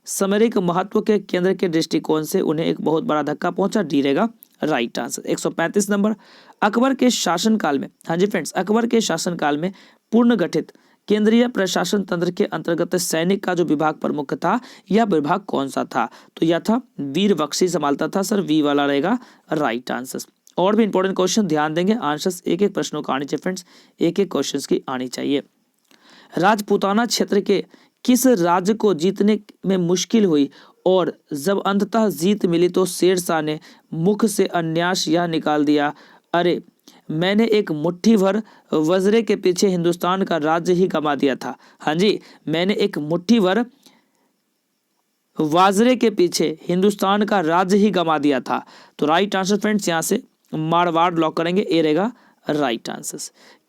सामरिक महत्व के केंद्र के दृष्टिकोण से उन्हें एक बहुत बड़ा धक्का पहुंचा, डी रहेगा राइट आंसर। 135 नंबर, अकबर के शासनकाल में, हाँ जी फ्रेंड्स, अकबर के शासनकाल में पूर्ण गठित केंद्रीय प्रशासन तंत्र के अंतर्गत सैनिक का जो विभाग प्रमुख था, यह विभाग कौन सा था? तो यह था वीर बख्शी संभालता था सर, वी वाला रहेगा राइट आंसर। और भी इंपॉर्टेंट क्वेश्चन ध्यान देंगे, आंसर्स एक प्रश्नों का आनी चाहिए फ्रेंड्स, एक क्वेश्चंस की आनी चाहिए। राजपूताना क्षेत्र के किस राज्य को जीतने में मुश्किल हुई और जब अंततः जीत मिली तो शेर शाह ने मुख से अन्यास यह निकाल दिया, अरे मैंने एक मुट्ठी भर वज्रे के पीछे हिंदुस्तान का राज्य ही गंवा दिया था। हाँ जी, मैंने एक मुट्ठी भर वाजरे के पीछे हिंदुस्तान का राज्य ही गंवा दिया था। तो राइट आंसर फ्रेंड्स यहाँ से मारवाड़ लॉक करेंगे, ए रहेगा राइट आंसर।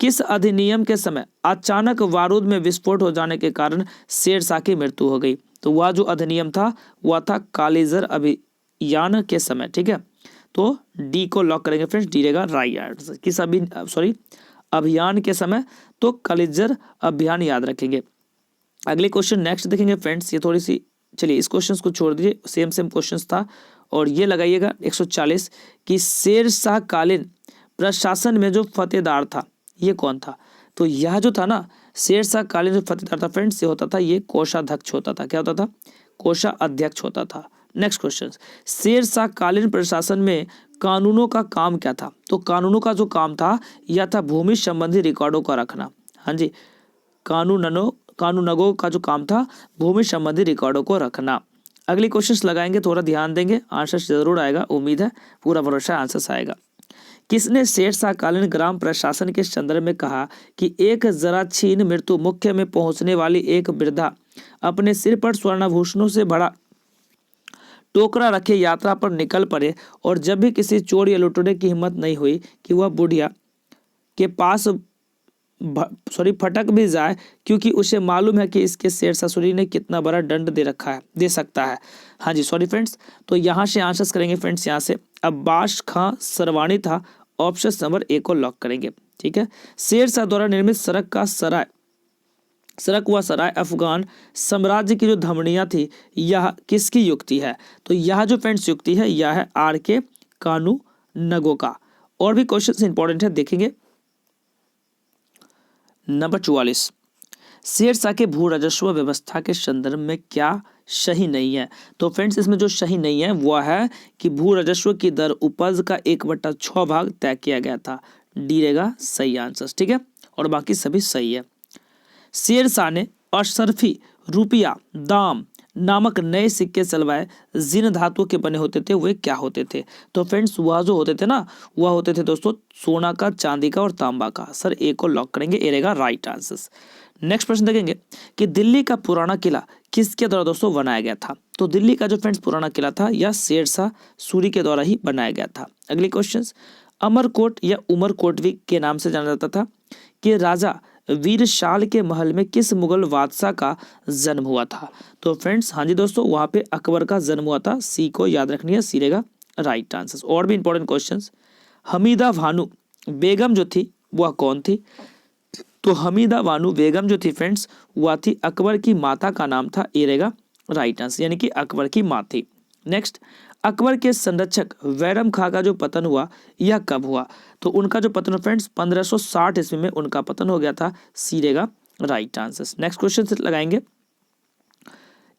किस अधिनियम के समय अचानक बारूद में विस्फोट हो जाने के कारण शेर शाह की मृत्यु हो गई? तो वह जो अधिनियम था वह था कालीजर अभियान के समय। ठीक है, तो डी को लॉक करेंगे फ्रेंड्स, डी रहेगा राइट आंसर। किस अभियान के समय? तो कालीजर अभियान याद रखेंगे। अगले क्वेश्चन नेक्स्ट देखेंगे फ्रेंड्स, ये थोड़ी सी, चलिए इस क्वेश्चन को छोड़ दीजिए, सेम क्वेश्चन था और ये लगाइएगा 140 कि शेर शाह कालीन प्रशासन में जो फतेहदार था ये कौन था। तो यह जो था ना शेर शाह कालीन जो फतेहदार था फ्रेंड्स, ये होता था ये कोषाध्यक्ष होता था। क्या होता था? कोषाध्यक्ष होता था। नेक्स्ट क्वेश्चन, शेर शाह कालीन प्रशासन में कानूनों का काम क्या था। तो कानूनों का जो काम था यह था भूमि संबंधी रिकॉर्डों का रखना। हाँ जी, कानूनगो का जो काम था भूमि संबंधी रिकॉर्डों को रखना। अगली क्वेश्चंस लगाएंगे, थोड़ा ध्यान देंगे, आंसर जरूर आएगा, उम्मीद है, पूरा भरोसा आंसर आएगा। किसने शेर शाह कालीन ग्राम प्रशासन के संदर्भ में कहा कि एक जराछीन मृत्यु मुख्य में पहुंचने वाली एक वृद्धा अपने सिर पर स्वर्णाभूषणों से भरा टोकरा रखे यात्रा पर निकल पड़े और जब भी किसी चोर या लुटेरे की हिम्मत नहीं हुई कि वह बुढ़िया के पास फटक भी जाए, क्योंकि उसे मालूम है कि इसके शेर ससुरी ने कितना बड़ा दंड दे सकता है। हाँ जी सॉरी फ्रेंड्स, तो यहाँ से आंसर करेंगे फ्रेंड्स, यहाँ से अब्बास खां सरवानी था। ऑप्शन नंबर ए को लॉक करेंगे। ठीक है, शेर शाह द्वारा निर्मित सड़क व सराय अफगान साम्राज्य की जो धमनियां थी यह किसकी युक्ति है। तो यह जो फ्रेंड्स युक्ति है यह है R.K. कानूनगो का। और भी क्वेश्चन इंपॉर्टेंट है, देखेंगे। नंबर 44, शेर शाह के भू राजस्व व्यवस्था के संदर्भ में क्या सही नहीं है। तो फ्रेंड्स इसमें जो सही नहीं है वह है कि भू राजस्व की दर उपज का 1/6 भाग तय किया गया था। डी रहेगा सही आंसर। ठीक है, और बाकी सभी सही है। शेर शाह ने अशरफी रुपया दाम नामक नए सिक्के चलवाए, जिन धातुओं के बने होते थे वे क्या होते थे। तो फ्रेंड्स वह जो होते थे ना वह होते थे दोस्तों सोना का, चांदी का और तांबा का। सर ए को लॉक करेंगे, ए रहेगा राइट आंसर। नेक्स्ट प्रश्न देखेंगे कि दिल्ली का पुराना किला किसके द्वारा दोस्तों बनाया गया था। तो दिल्ली का जो फ्रेंड्स पुराना किला था यह शेर शाह सूरी के द्वारा ही बनाया गया था। अगली क्वेश्चन, अमरकोट या उमरकोट भी के नाम से जाना जाता था कि राजा वीरशाल के महल में किस मुगल बादशाह का जन्म हुआ था। तो फ्रेंड्स हाँ जी दोस्तों वहां पे अकबर का जन्म हुआ था। सी को याद रखनी है, सी रहेगा राइट आंसर। और भी इंपॉर्टेंट क्वेश्चंस, हमीदा भानु बेगम जो थी वह कौन थी। तो हमीदा बानो बेगम जो थी फ्रेंड्स वह थी अकबर की माता, का नाम था, ए रहेगा राइट आंसर, यानी कि अकबर की माँ थी। नेक्स्ट, अकबर के संरक्षक बैरम खां का जो पतन हुआ यह कब हुआ। तो उनका जो पतन फ्रेंड्स 1560 ईस्वी में उनका पतन हो गया था। सी रहेगा राइट आंसर। नेक्स्ट क्वेश्चन लगाएंगे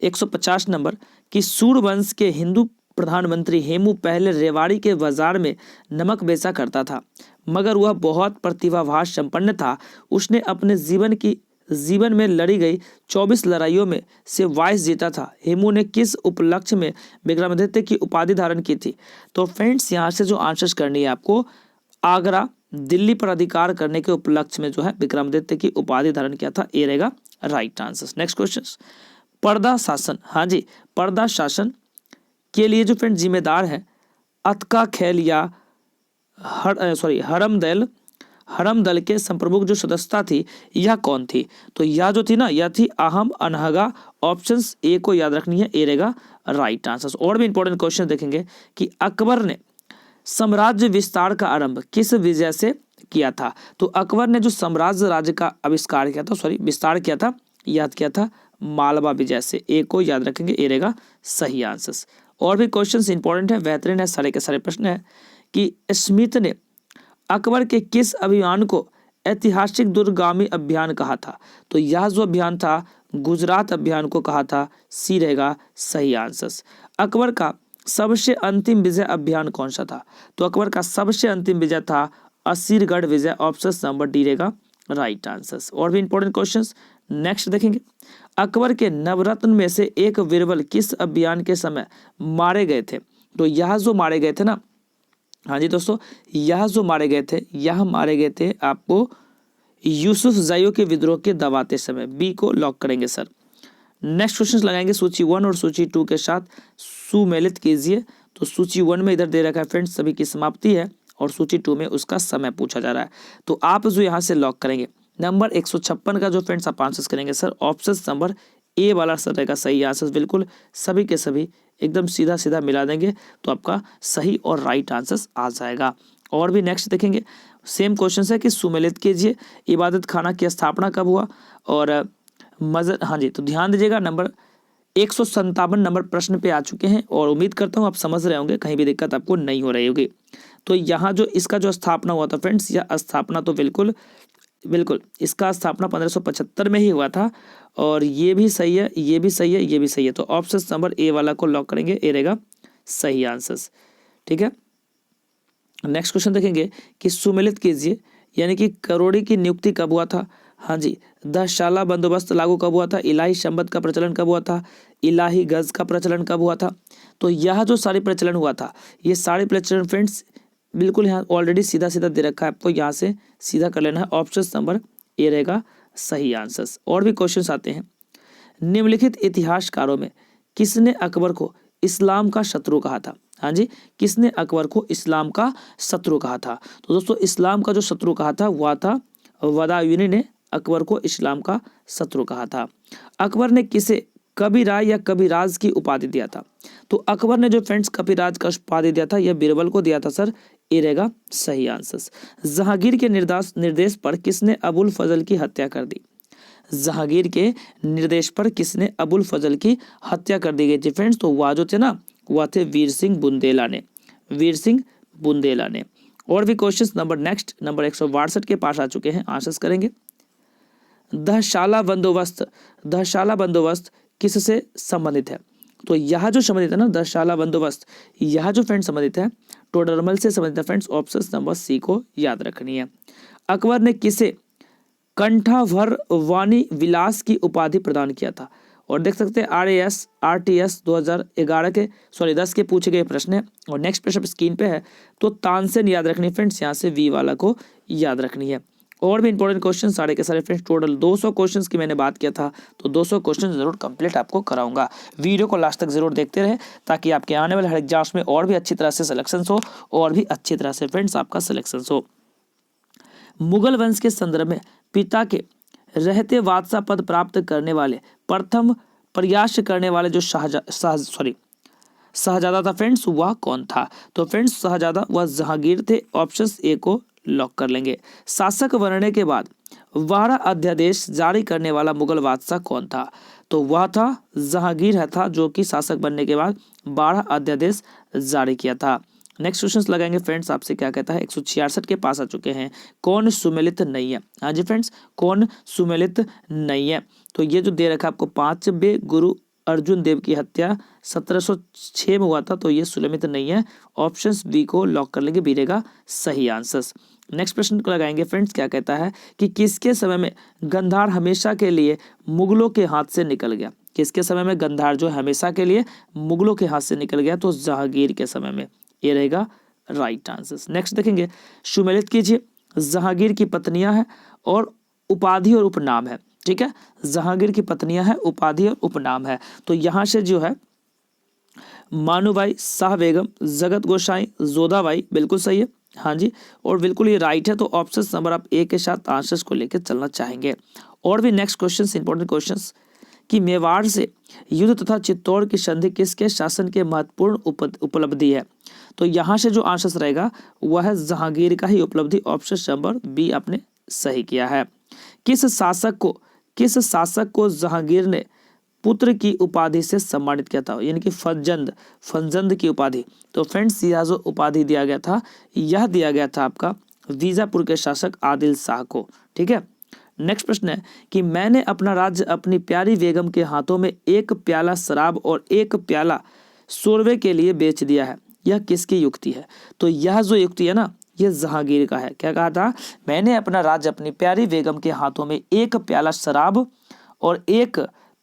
150 नंबर कि सूर्यवंश के हिंदू प्रधानमंत्री हेमू पहले रेवाड़ी के बाजार में नमक बेचा करता था, मगर वह बहुत प्रतिभावान संपन्न था। उसने अपने जीवन में लड़ी गई 24 लड़ाइयों में से 22 जीता था। हेमू ने किस उपलक्ष्य में विक्रमादित्य की उपाधि धारण की थी। तो फ्रेंड्स यहाँ से जो आंसर्स करनी है आपको, आगरा दिल्ली पर अधिकार करने के उपलक्ष्य में जो है विक्रमादित्य की उपाधि धारण किया था। ए रहेगा राइट आंसर। नेक्स्ट क्वेश्चन, पर्दा शासन, हाँ जी पर्दा शासन के लिए जो फ्रेंड जिम्मेदार है अतका खेल या हरमदल के संप्रमुख जो सदस्यता थी यह कौन थी। तो यह जो थी ना यह थी अहम अनहगा। ऑप्शन ए को याद रखनी है, ए रहेगा राइट आंसर। और भी इंपॉर्टेंट क्वेश्चन देखेंगे कि अकबर ने साम्राज्य विस्तार का आरंभ किस विजय से किया था। तो अकबर ने जो साम्राज्य राज्य का आविष्कार किया था, विस्तार किया था, याद किया था मालवा विजय से। ए को याद रखेंगे, ए रहेगा सही आंसर। और भी क्वेश्चंस इंपॉर्टेंट है, बेहतरीन है, सारे के सारे प्रश्न है कि स्मिथ ने अकबर के किस अभियान को ऐतिहासिक दूरगामी अभियान कहा था। तो यह जो अभियान था गुजरात अभियान को कहा था। सी रहेगा सही आंसर। अकबर का सबसे अंतिम विजय अभियान कौन सा था। तो अकबर का सबसे अंतिम विजय था असीरगढ़ विजय। ऑप्शन नंबर डी रहेगा राइट आंसर। और भी इंपॉर्टेंट क्वेश्चंस नेक्स्ट देखेंगे, अकबर के नवरत्न में से एक बीरबल किस अभियान के समय मारे गए थे। तो यह जो मारे गए थे ना, हाँ जी दोस्तों यह जो मारे गए थे यह मारे गए थे आपको यूसुफ जाइयो के विद्रोह के दबाते समय। बी को लॉक करेंगे सर। नेक्स्ट क्वेश्चन लगाएंगे सूची 1 और सूची 2 के साथ सुमेलित कीजिए। तो सूची 1 में इधर दे रखा है फ्रेंड्स सभी की समाप्ति है और सूची 2 में उसका समय पूछा जा रहा है। तो आप जो यहाँ से लॉक करेंगे नंबर 156 का जो फ्रेंड्स आप आंसर करेंगे सर, ऑप्शन नंबर ए वाला सर रहेगा सही आंसर। बिल्कुल सभी के सभी एकदम सीधा सीधा मिला देंगे तो आपका सही और राइट आंसर आ जाएगा। और भी नेक्स्ट देखेंगे सेम क्वेश्चन है कि सुमेलित कीजिए इबादत खाना की स्थापना कब हुआ और हाँ जी तो ध्यान दीजिएगा नंबर 157 नंबर प्रश्न पे आ चुके हैं और उम्मीद करता हूँ आप समझ रहे होंगे, कहीं भी दिक्कत आपको नहीं हो रही होगी। तो यहाँ जो इसका जो स्थापना हुआ था फ्रेंड्स, यह स्थापना तो बिल्कुल बिल्कुल इसका स्थापना 1575 में ही हुआ था। और ये भी सही है, ये भी सही है, ये भी सही है। तो ऑप्शन नंबर ए वाला को लॉक करेंगे, ए रहेगा सही आंसर। ठीक है, नेक्स्ट क्वेश्चन देखेंगे कि सुमेलित कीजिए, यानी कि करोड़ी की नियुक्ति कब हुआ था। हाँ जी, 10 शाला बंदोबस्त लागू कब हुआ था, इलाही शंबत का प्रचलन कब हुआ था, इलाही गज का प्रचलन कब हुआ था। तो यह जो सारे प्रचलन हुआ था, ये सारे प्रचलन फ्रेंड्स बिल्कुल यहाँ ऑलरेडी सीधा सीधा दे रखा है आपको, यहाँ से सीधा कर लेना है। ऑप्शन नंबर ए रहेगा सही आंसर। और भी क्वेश्चन आते हैं। निम्नलिखित इतिहासकारों में किसने अकबर को इस्लाम का शत्रु कहा था। हाँ जी, किसने अकबर को इस्लाम का शत्रु कहा था। तो दोस्तों इस्लाम का जो शत्रु कहा था वह था बदायूनी ने अकबर को इस्लाम का शत्रु कहा था। अकबर ने किसे कबीराय या कबीराज की उपाधि दिया था। तो अकबर ने जो फ्रेंड्स कबीराज का उपाधि दिया था, यह बीरबल को दिया था सर, ये रहेगा सही आंसर। जहांगीर के निर्देश पर किसने अबुल फजल की हत्या कर दी। जहांगीर के निर्देश पर किसने अबुल फजल की हत्या कर दी गई थी फ्रेंड्स। तो वह जो थे ना, वह थे वीर सिंह बुंदेला ने, वीर सिंह बुंदेला ने। और भी क्वेश्चन नंबर नेक्स्ट नंबर 162 के पास आ चुके हैं, आंसर करेंगे। 10 शाला बंदोबस्त, 10 शाला बंदोबस्त किससे संबंधित है। तो यह जो संबंधित है ना 10 शाला बंदोबस्त, यह जो फ्रेंड संबंधित है टोडरमल से संबंधित है फ्रेंड्स। ऑप्शन नंबर सी को याद रखनी है। अकबर ने किसे कंठाभर वाणी विलास की उपाधि प्रदान किया था। और देख सकते हैं RTS 2011 के 10 के पूछे गए प्रश्न है। और नेक्स्ट प्रश्न स्क्रीन पे है, तो तानसेन याद रखनी फ्रेंड्स, यहाँ से वी वाला को याद रखनी है। और भी इंपॉर्टेंट क्वेश्चन सारे के सारे फ्रेंड्स, टोटल 200 क्वेश्चंस की मैंने बात किया था, तो 200 क्वेश्चन जरूर कंप्लीट आपको कराऊंगा। वीडियो को लास्ट तक जरूर देखते रहे, ताकि आपके आने वाले हर एग्जाम्स में और भी अच्छी तरह से सिलेक्शन हो, और भी अच्छी तरह से फ्रेंड्स आपका सिलेक्शन हो। मुगल वंश के संदर्भ में पिता के रहते बादशाह पद प्राप्त करने वाले प्रथम प्रयास करने वाले जो शाहजादा था फ्रेंड्स, वह कौन था। तो फ्रेंड्स शाहजादा वह जहांगीर थे। ऑप्शन ए को लॉक कर लेंगे। शासक बनने के बाद 12 अध्यादेश जारी करने वाला मुगल बादशाह कौन था। तो वह था जहांगीर है था, जो कि शासक बनने के बाद 12 अध्यादेश जारी किया था। नेक्स्ट क्वेश्चन लगाएंगे फ्रेंड्स, आपसे क्या कहता है। 166 के पास आ चुके हैं। कौन सुमेलित नहीं है। हाँ जी फ्रेंड्स, कौन सुमेलित नहीं है। तो ये जो दे रखा है आपको, 5वें गुरु अर्जुन देव की हत्या 1706 में हुआ था, तो ये सुमेलित नहीं है। ऑप्शन बी को लॉक कर लेंगे, बी रहेगा सही आंसर। नेक्स्ट प्रश्न को लगाएंगे फ्रेंड्स, क्या कहता है कि किसके समय में गंधार हमेशा के लिए मुगलों के हाथ से निकल गया। किसके समय में गंधार जो हमेशा के लिए मुगलों के हाथ से निकल गया। तो जहांगीर के समय में, ये रहेगा राइट आंसर। नेक्स्ट देखेंगे, सुमेलित कीजिए। जहांगीर की पत्नियां हैं और उपाधि और उपनाम है। ठीक है, जहांगीर की पत्नियां हैं, उपाधि और उपनाम है। तो यहां से जो है मानूबाई, शाह बेगम, जगत गोसाई, जोधाबाई, बिल्कुल सही है। हाँ जी, और बिल्कुल ये राइट है। तो ऑप्शन नंबर आप ए के साथ आंसर्स को लेकर चलना चाहेंगे। और भी नेक्स्ट क्वेश्चन, इंपॉर्टेंट क्वेश्चन, कि मेवाड़ से युद्ध तथा चित्तौड़ की संधि किसके शासन के महत्वपूर्ण उपलब्धि है। तो यहाँ से जो आंसर रहेगा वह है जहांगीर का ही उपलब्धि। ऑप्शन नंबर बी आपने सही किया है। किस शासक को जहांगीर ने पुत्र की उपाधि से सम्मानित किया था, यानी कि फंजंद की उपाधि। तो फ्रेंड्स यह जो उपाधि दिया गया था, यह दिया गया था आपका बीजापुर के शासक आदिल शाह को। ठीक है, नेक्स्ट प्रश्न है कि मैंने अपना राज्य अपनी प्यारी बेगम के हाथों में 1 प्याला शराब और 1 प्याला शोरबे के लिए बेच दिया है, यह किसकी युक्ति है। तो यह जो युक्ति है ना, यह जहांगीर का है। क्या कहा था, मैंने अपना राज्य अपनी प्यारी बेगम के हाथों में 1 प्याला शराब और 1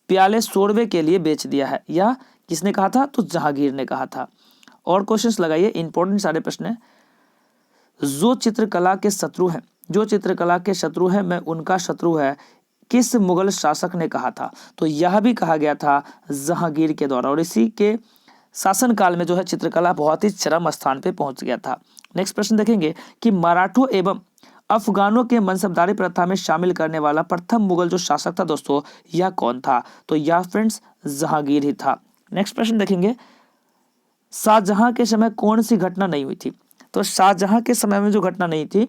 प्याले शोरबे के लिए बेच दिया है, यह किसने कहा था। तो जहांगीर ने कहा था। और क्वेश्चंस लगाइए, इंपॉर्टेंट सारे प्रश्न है। जो चित्रकला के शत्रु हैं, जो चित्रकला के शत्रु हैं, मैं उनका शत्रु है, किस मुगल शासक ने कहा था। तो यह भी कहा गया था जहांगीर के द्वारा। और इसी के शासनकाल में जो है चित्रकला बहुत ही चरम स्थान पे पहुंच गया था। नेक्स्ट प्रश्न देखेंगे कि मराठों एवं अफगानों के मनसबदारी प्रथा में शामिल करने वाला प्रथम मुगल जो शासक था दोस्तों, यह कौन था। तो यह फ्रेंड्स जहांगीर ही था। नेक्स्ट प्रश्न देखेंगे, शाहजहां के समय कौन सी घटना नहीं हुई थी। तो शाहजहां के समय में जो घटना नहीं थी,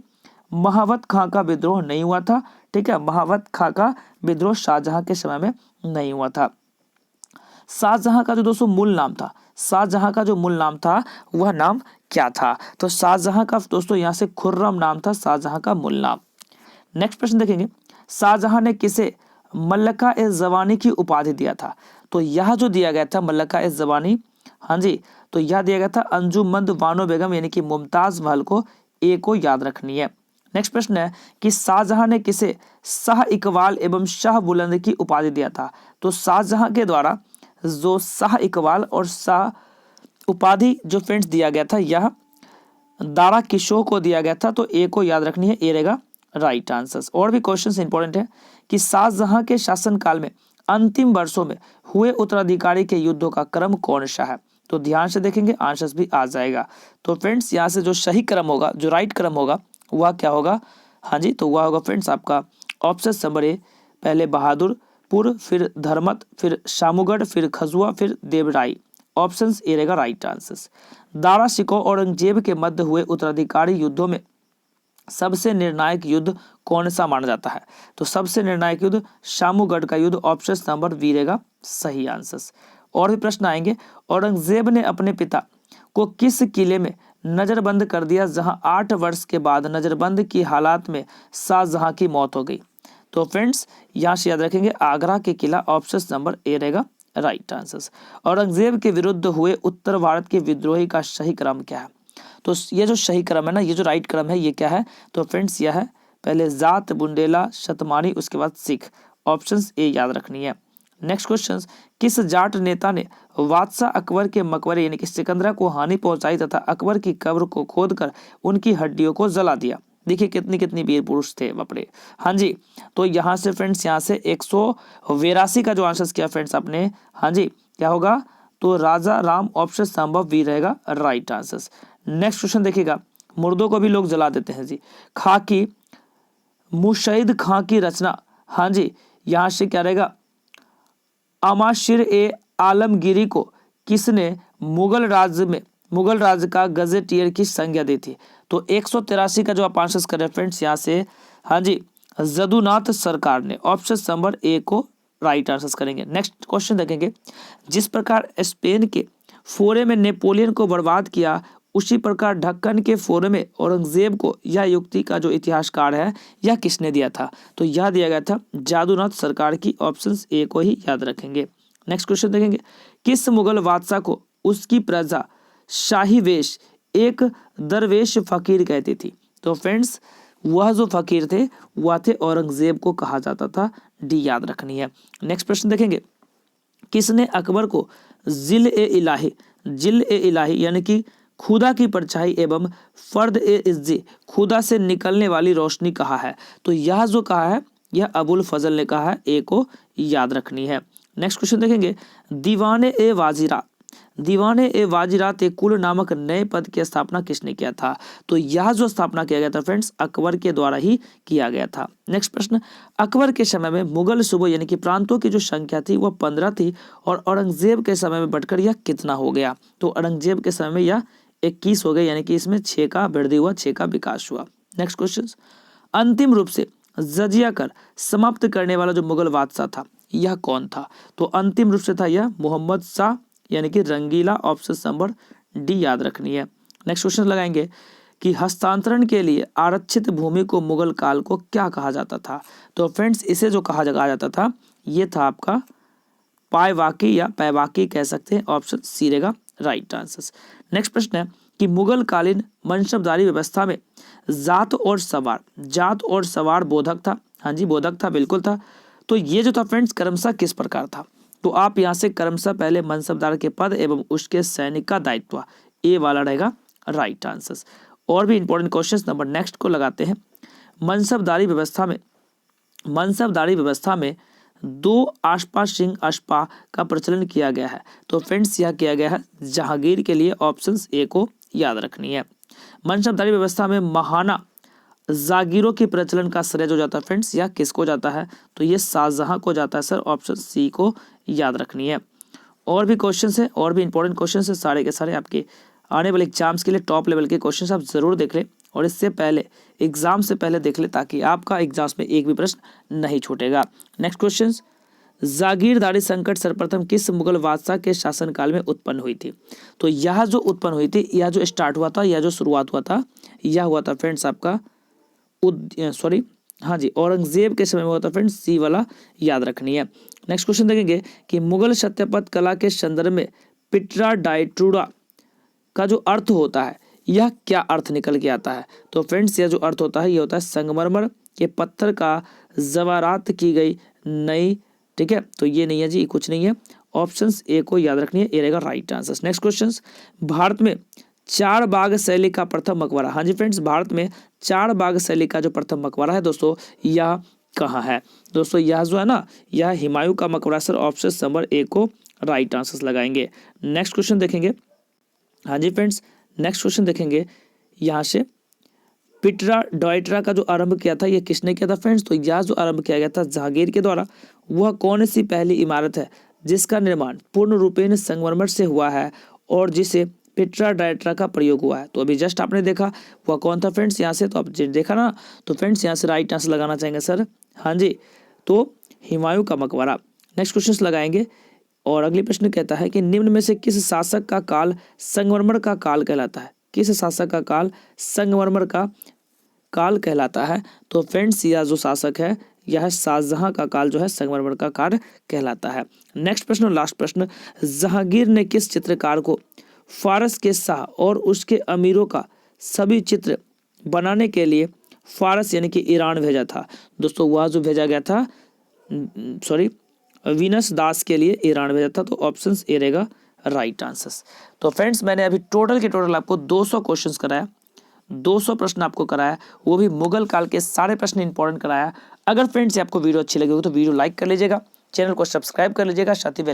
महावत खां का विद्रोह नहीं हुआ था। ठीक है, महावत खां का विद्रोह शाहजहां के समय में नहीं हुआ था। शाहजहां का जो दोस्तों मूल नाम था, शाहजहां का जो मूल नाम था वह नाम क्या था? तो शाहजहां का दोस्तों यहाँ से खुर्रम नाम था, शाहजहां का मूल नाम। नेक्स्ट प्रश्न देखेंगे, शाहजहां ने किसे मल्लिका ए जवानी की उपाधि दिया था? तो यह जो दिया गया था मल्लिका ए जवानी, हाँ जी, तो यह दिया गया था अंजुमंद बानो बेगम यानी कि मुमताज महल को, ए को याद रखनी है। नेक्स्ट प्रश्न है कि शाहजहां ने किसे शाह इकबाल एवं शाह बुलंद की उपाधि दिया था? तो शाहजहां के द्वारा जो शाह इकबाल और शाह उपाधि जो फ्रेंड्स दिया गया था यह दारा किशोर को दिया गया था, तो ए को याद रखनी है, ए रहेगा राइट आंसर। और भी क्वेश्चन इंपॉर्टेंट है कि शाहजहां के शासनकाल में अंतिम वर्षों में हुए उत्तराधिकारी के युद्धों का क्रम कौन सा है? तो ध्यान से देखेंगे आंसर भी आ जाएगा। तो फ्रेंड्स यहाँ से जो सही क्रम होगा, जो राइट क्रम होगा वह क्या होगा? हाँ जी, तो वह होगा फ्रेंड्स आपका ऑप्शन नंबर ए, पहले बहादुरपुर, फिर धर्मत, फिर शामूगढ़, फिर खजुआ, फिर देवराई। ऑप्शन ए रहेगा राइट आंसर। दारा शिकोह और औरंगजेब के मध्य हुए उत्तराधिकारी युद्धों में सबसे निर्णायक युद्ध कौन सा माना जाता है? तो सबसे निर्णायक युद्ध शामूगढ़ का युद्ध, ऑप्शन नंबर बी रहेगा सही आंसर। और भी प्रश्न आएंगे, औरंगजेब ने अपने पिता को किस किले में नजरबंद कर दिया जहां 8 वर्ष के बाद नजरबंद की हालात में शाहजहां की मौत हो गई? तो फ्रेंड्स यहाँ से याद रखेंगे आगरा के किला, ऑप्शन नंबर ए रहेगा राइट आंसर। औरंगजेब के विरुद्ध हुए उत्तर भारत के विद्रोही का सही क्रम क्या है? तो ये जो सही क्रम है ना, ये जो राइट क्रम है ये क्या है? तो फ्रेंड्स यह है पहले जाट, बुंदेला, शतमानी, उसके बाद सिख। ऑप्शन ए याद रखनी है। नेक्स्ट क्वेश्चन, किस जाट नेता ने बादशाह अकबर के मकबरे यानी कि सिकंदरा को हानि पहुंचाई तथा अकबर की कब्र को खोदकर उनकी हड्डियों को जला दिया? देखिए कितनी कितनी वीर पुरुष थे बापरे। हाँ जी, तो यहाँ से फ्रेंड्स यहाँ से 182 का जो आंसर किया फ्रेंड्स आपने, हाँ जी क्या होगा? तो राजा राम, ऑप्शन नंबर बी रहेगा राइट आंसर। नेक्स्ट क्वेश्चन देखिएगा, मुर्दों को भी लोग जला देते हैं जी। खाकी मुशैद खां की रचना, हाँ जी यहाँ से क्या रहेगा? अमाशिर ए आलमगीरी को किसने मुगल राज्य का गजेटियर की संज्ञा दी थी? तो 183 का जो आप आंसर कर रहे हैं फ्रेंड्स यहाँ से, हाँ जी जदुनाथ सरकार ने। ऑप्शन नंबर ए को राइट आंसर करेंगे। नेक्स्ट क्वेश्चन देखेंगे, जिस प्रकार स्पेन के फोरे में नेपोलियन को बर्बाद किया उसी प्रकार ढक्कन के फोरे में औरंगजेब को यह युक्ति का जो इतिहासकार है यह किसने दिया था? तो यह दिया गया था जादूनाथ सरकार की। ऑप्शन ए को ही याद रखेंगे। नेक्स्ट क्वेश्चन देखेंगे, किस मुगल बादशाह को उसकी प्रजा शाही वेश एक दरवेश फकीर कहती थी? तो फ्रेंड्स वह जो फकीर थे वह थे औरंगजेब को कहा जाता था, डी याद रखनी है। नेक्स्ट प्रश्न देखेंगे, किसने अकबर को जिल ए इलाही यानी कि खुदा की परछाई एवं फर्द ए इज्जी खुदा से निकलने वाली रोशनी कहा है? तो यह जो कहा है यह अबुल फजल ने कहा है, ए को याद रखनी है। नेक्स्ट क्वेश्चन देखेंगे, दीवाने ए वाजिरात ए कुल नामक नए पद की स्थापना किसने किया था? तो यह जो स्थापना किया गया था फ्रेंड्स अकबर के द्वारा ही किया गया था। नेक्स्ट प्रश्न, अकबर के समय में मुगल सूबों यानी कि प्रांतों की जो संख्या थी वह 15 थी और औरंगजेब के समय में बढ़कर यह कितना हो गया? तो औरंगजेब के समय में यह 21 हो गए, यानी कि इसमें 6 का वृद्धि हुआ, 6 का विकास हुआ। नेक्स्ट क्वेश्चन, अंतिम रूप से जजिया कर समाप्त करने वाला जो मुगल बादशाह था यह कौन था? तो अंतिम रूप से था यह मोहम्मद शाह यानी कि रंगीला। ऑप्शन नंबर डी याद रखनी है। नेक्स्ट क्वेश्चन लगाएंगे कि हस्तांतरण के लिए आरक्षित भूमि को मुगल काल को क्या कहा जाता था? तो फ्रेंड्स इसे जो कहा जाता था ये था आपका पायवाकी या पैवाकी कह सकते हैं। ऑप्शन सी रहेगा राइट आंसर। नेक्स्ट प्रश्न है कि मुगल कालीन मनसबदारी व्यवस्था में जात और सवार बोधक था? हाँ जी बोधक था, बिल्कुल था। तो ये जो था फ्रेंड्स क्रमशः किस प्रकार था? तो आप यहाँ से क्रमशः पहले मनसबदार के पद एवं उसके सैनिक का दायित्व, ए वाला रहेगा राइट आंसर। और भी इंपॉर्टेंट क्वेश्चंस नंबर नेक्स्ट को लगाते हैं। मनसबदारी व्यवस्था में 2 आशपा सिंह अशपा का प्रचलन किया गया है। तो फ्रेंड्स यह किया गया है जहांगीर के लिए। ऑप्शन ए को याद रखनी है। मनसबदारी व्यवस्था में महाना जागीरों के प्रचलन का श्रेय जो जाता है फ्रेंड्स यह किसको जाता है? तो ये शाहजहां को जाता है सर। ऑप्शन सी को याद रखनी है। और भी क्वेश्चंस है, और भी इंपॉर्टेंट क्वेश्चंस है, सारे के सारे आपके आने वाले एग्जाम्स के लिए टॉप लेवल के क्वेश्चंस आप जरूर देख लें और इससे पहले एग्जाम से पहले देख लें ताकि आपका एग्जाम्स में एक भी प्रश्न नहीं छूटेगा। नेक्स्ट क्वेश्चन, जागीरदारी संकट सर्वप्रथम किस मुगल बादशाह के शासनकाल में उत्पन्न हुई थी? तो यह जो उत्पन्न हुई थी, यह जो स्टार्ट हुआ था, यह जो शुरुआत हुआ था, यह हुआ था फ्रेंड्स आपका हाँ जी, औरंगजेब के समय में हुआ था फ्रेंड्स। सी वाला याद रखनी है। नेक्स्ट क्वेश्चन देखेंगे कि मुगल सत्यापत कला के संदर्भ में पिट्रा डाइट्रूडा का जो अर्थ होता है, यह क्या अर्थ निकल के आता है? तो फ्रेंड्स यह जो अर्थ होता है, ये होता है संगमरमर के पत्थर का जवारात की गई नई, ठीक है, तो ये नहीं है जी, कुछ नहीं है। ऑप्शंस ए को याद रखनी है, ए रहेगा right answer. Next question, Bharat में चार बाग शैली का प्रथम मकबरा, हाँ जी फ्रेंड्स, भारत में चार बाग शैली का जो प्रथम मकबरा है दोस्तों, यह कहाँ है? दोस्तों यह जो है ना, यह हुमायूं का मकबरा सर। ऑप्शन नंबर ए को राइट आंसर लगाएंगे। नेक्स्ट क्वेश्चन देखेंगे, हाँ जी फ्रेंड्स, नेक्स्ट क्वेश्चन देखेंगे यहाँ से, पिट्रा डॉयट्रा का जो आरंभ किया था, ये किसने किया था फ्रेंड्स? तो यह जो आरंभ किया गया था जहांगीर के द्वारा। वह कौन सी पहली इमारत है जिसका निर्माण पूर्ण रूपेण संगमरमर से हुआ है और जिसे पिट्रा डायट्रा का प्रयोग हुआ है? तो अभी जस्ट आपने देखा, वह कौन था फ्रेंड्स? यहाँ से तो आप देखा ना, तो फ्रेंड्स यहाँ से राइट आंसर लगाना चाहेंगे सर। हाँ जी, तो हुमायूं का मकबरा। नेक्स्ट क्वेश्चन लगाएंगे और अगले प्रश्न कहता है कि निम्न में से किस शासक का काल संगमरमर का काल कहलाता है? किस शासक का काल संगमरमर का काल कहलाता है? तो फ्रेंड्स यह जो शासक है, यह शाहजहां का काल जो है संगमरमर का काल कहलाता है। नेक्स्ट प्रश्न और लास्ट प्रश्न, जहांगीर ने किस चित्रकार को फारस के शाह और उसके अमीरों का सभी चित्र बनाने के लिए फारस यानी कि ईरान भेजा था? दोस्तों वह जो भेजा गया था, वीनस दास के लिए ईरान भेजा था। तो ऑप्शन ए रहेगा राइट आंसर। तो फ्रेंड्स मैंने अभी टोटल के टोटल आपको 200 क्वेश्चंस कराया, 200 प्रश्न आपको कराया, वो भी मुगल काल के सारे प्रश्न इंपॉर्टेंट कराया। अगर फ्रेंड्स आपको वीडियो अच्छी लगी हो तो वीडियो लाइक कर लीजिएगा, चैनल को सब्सक्राइब कर लीजिएगा, साथ ही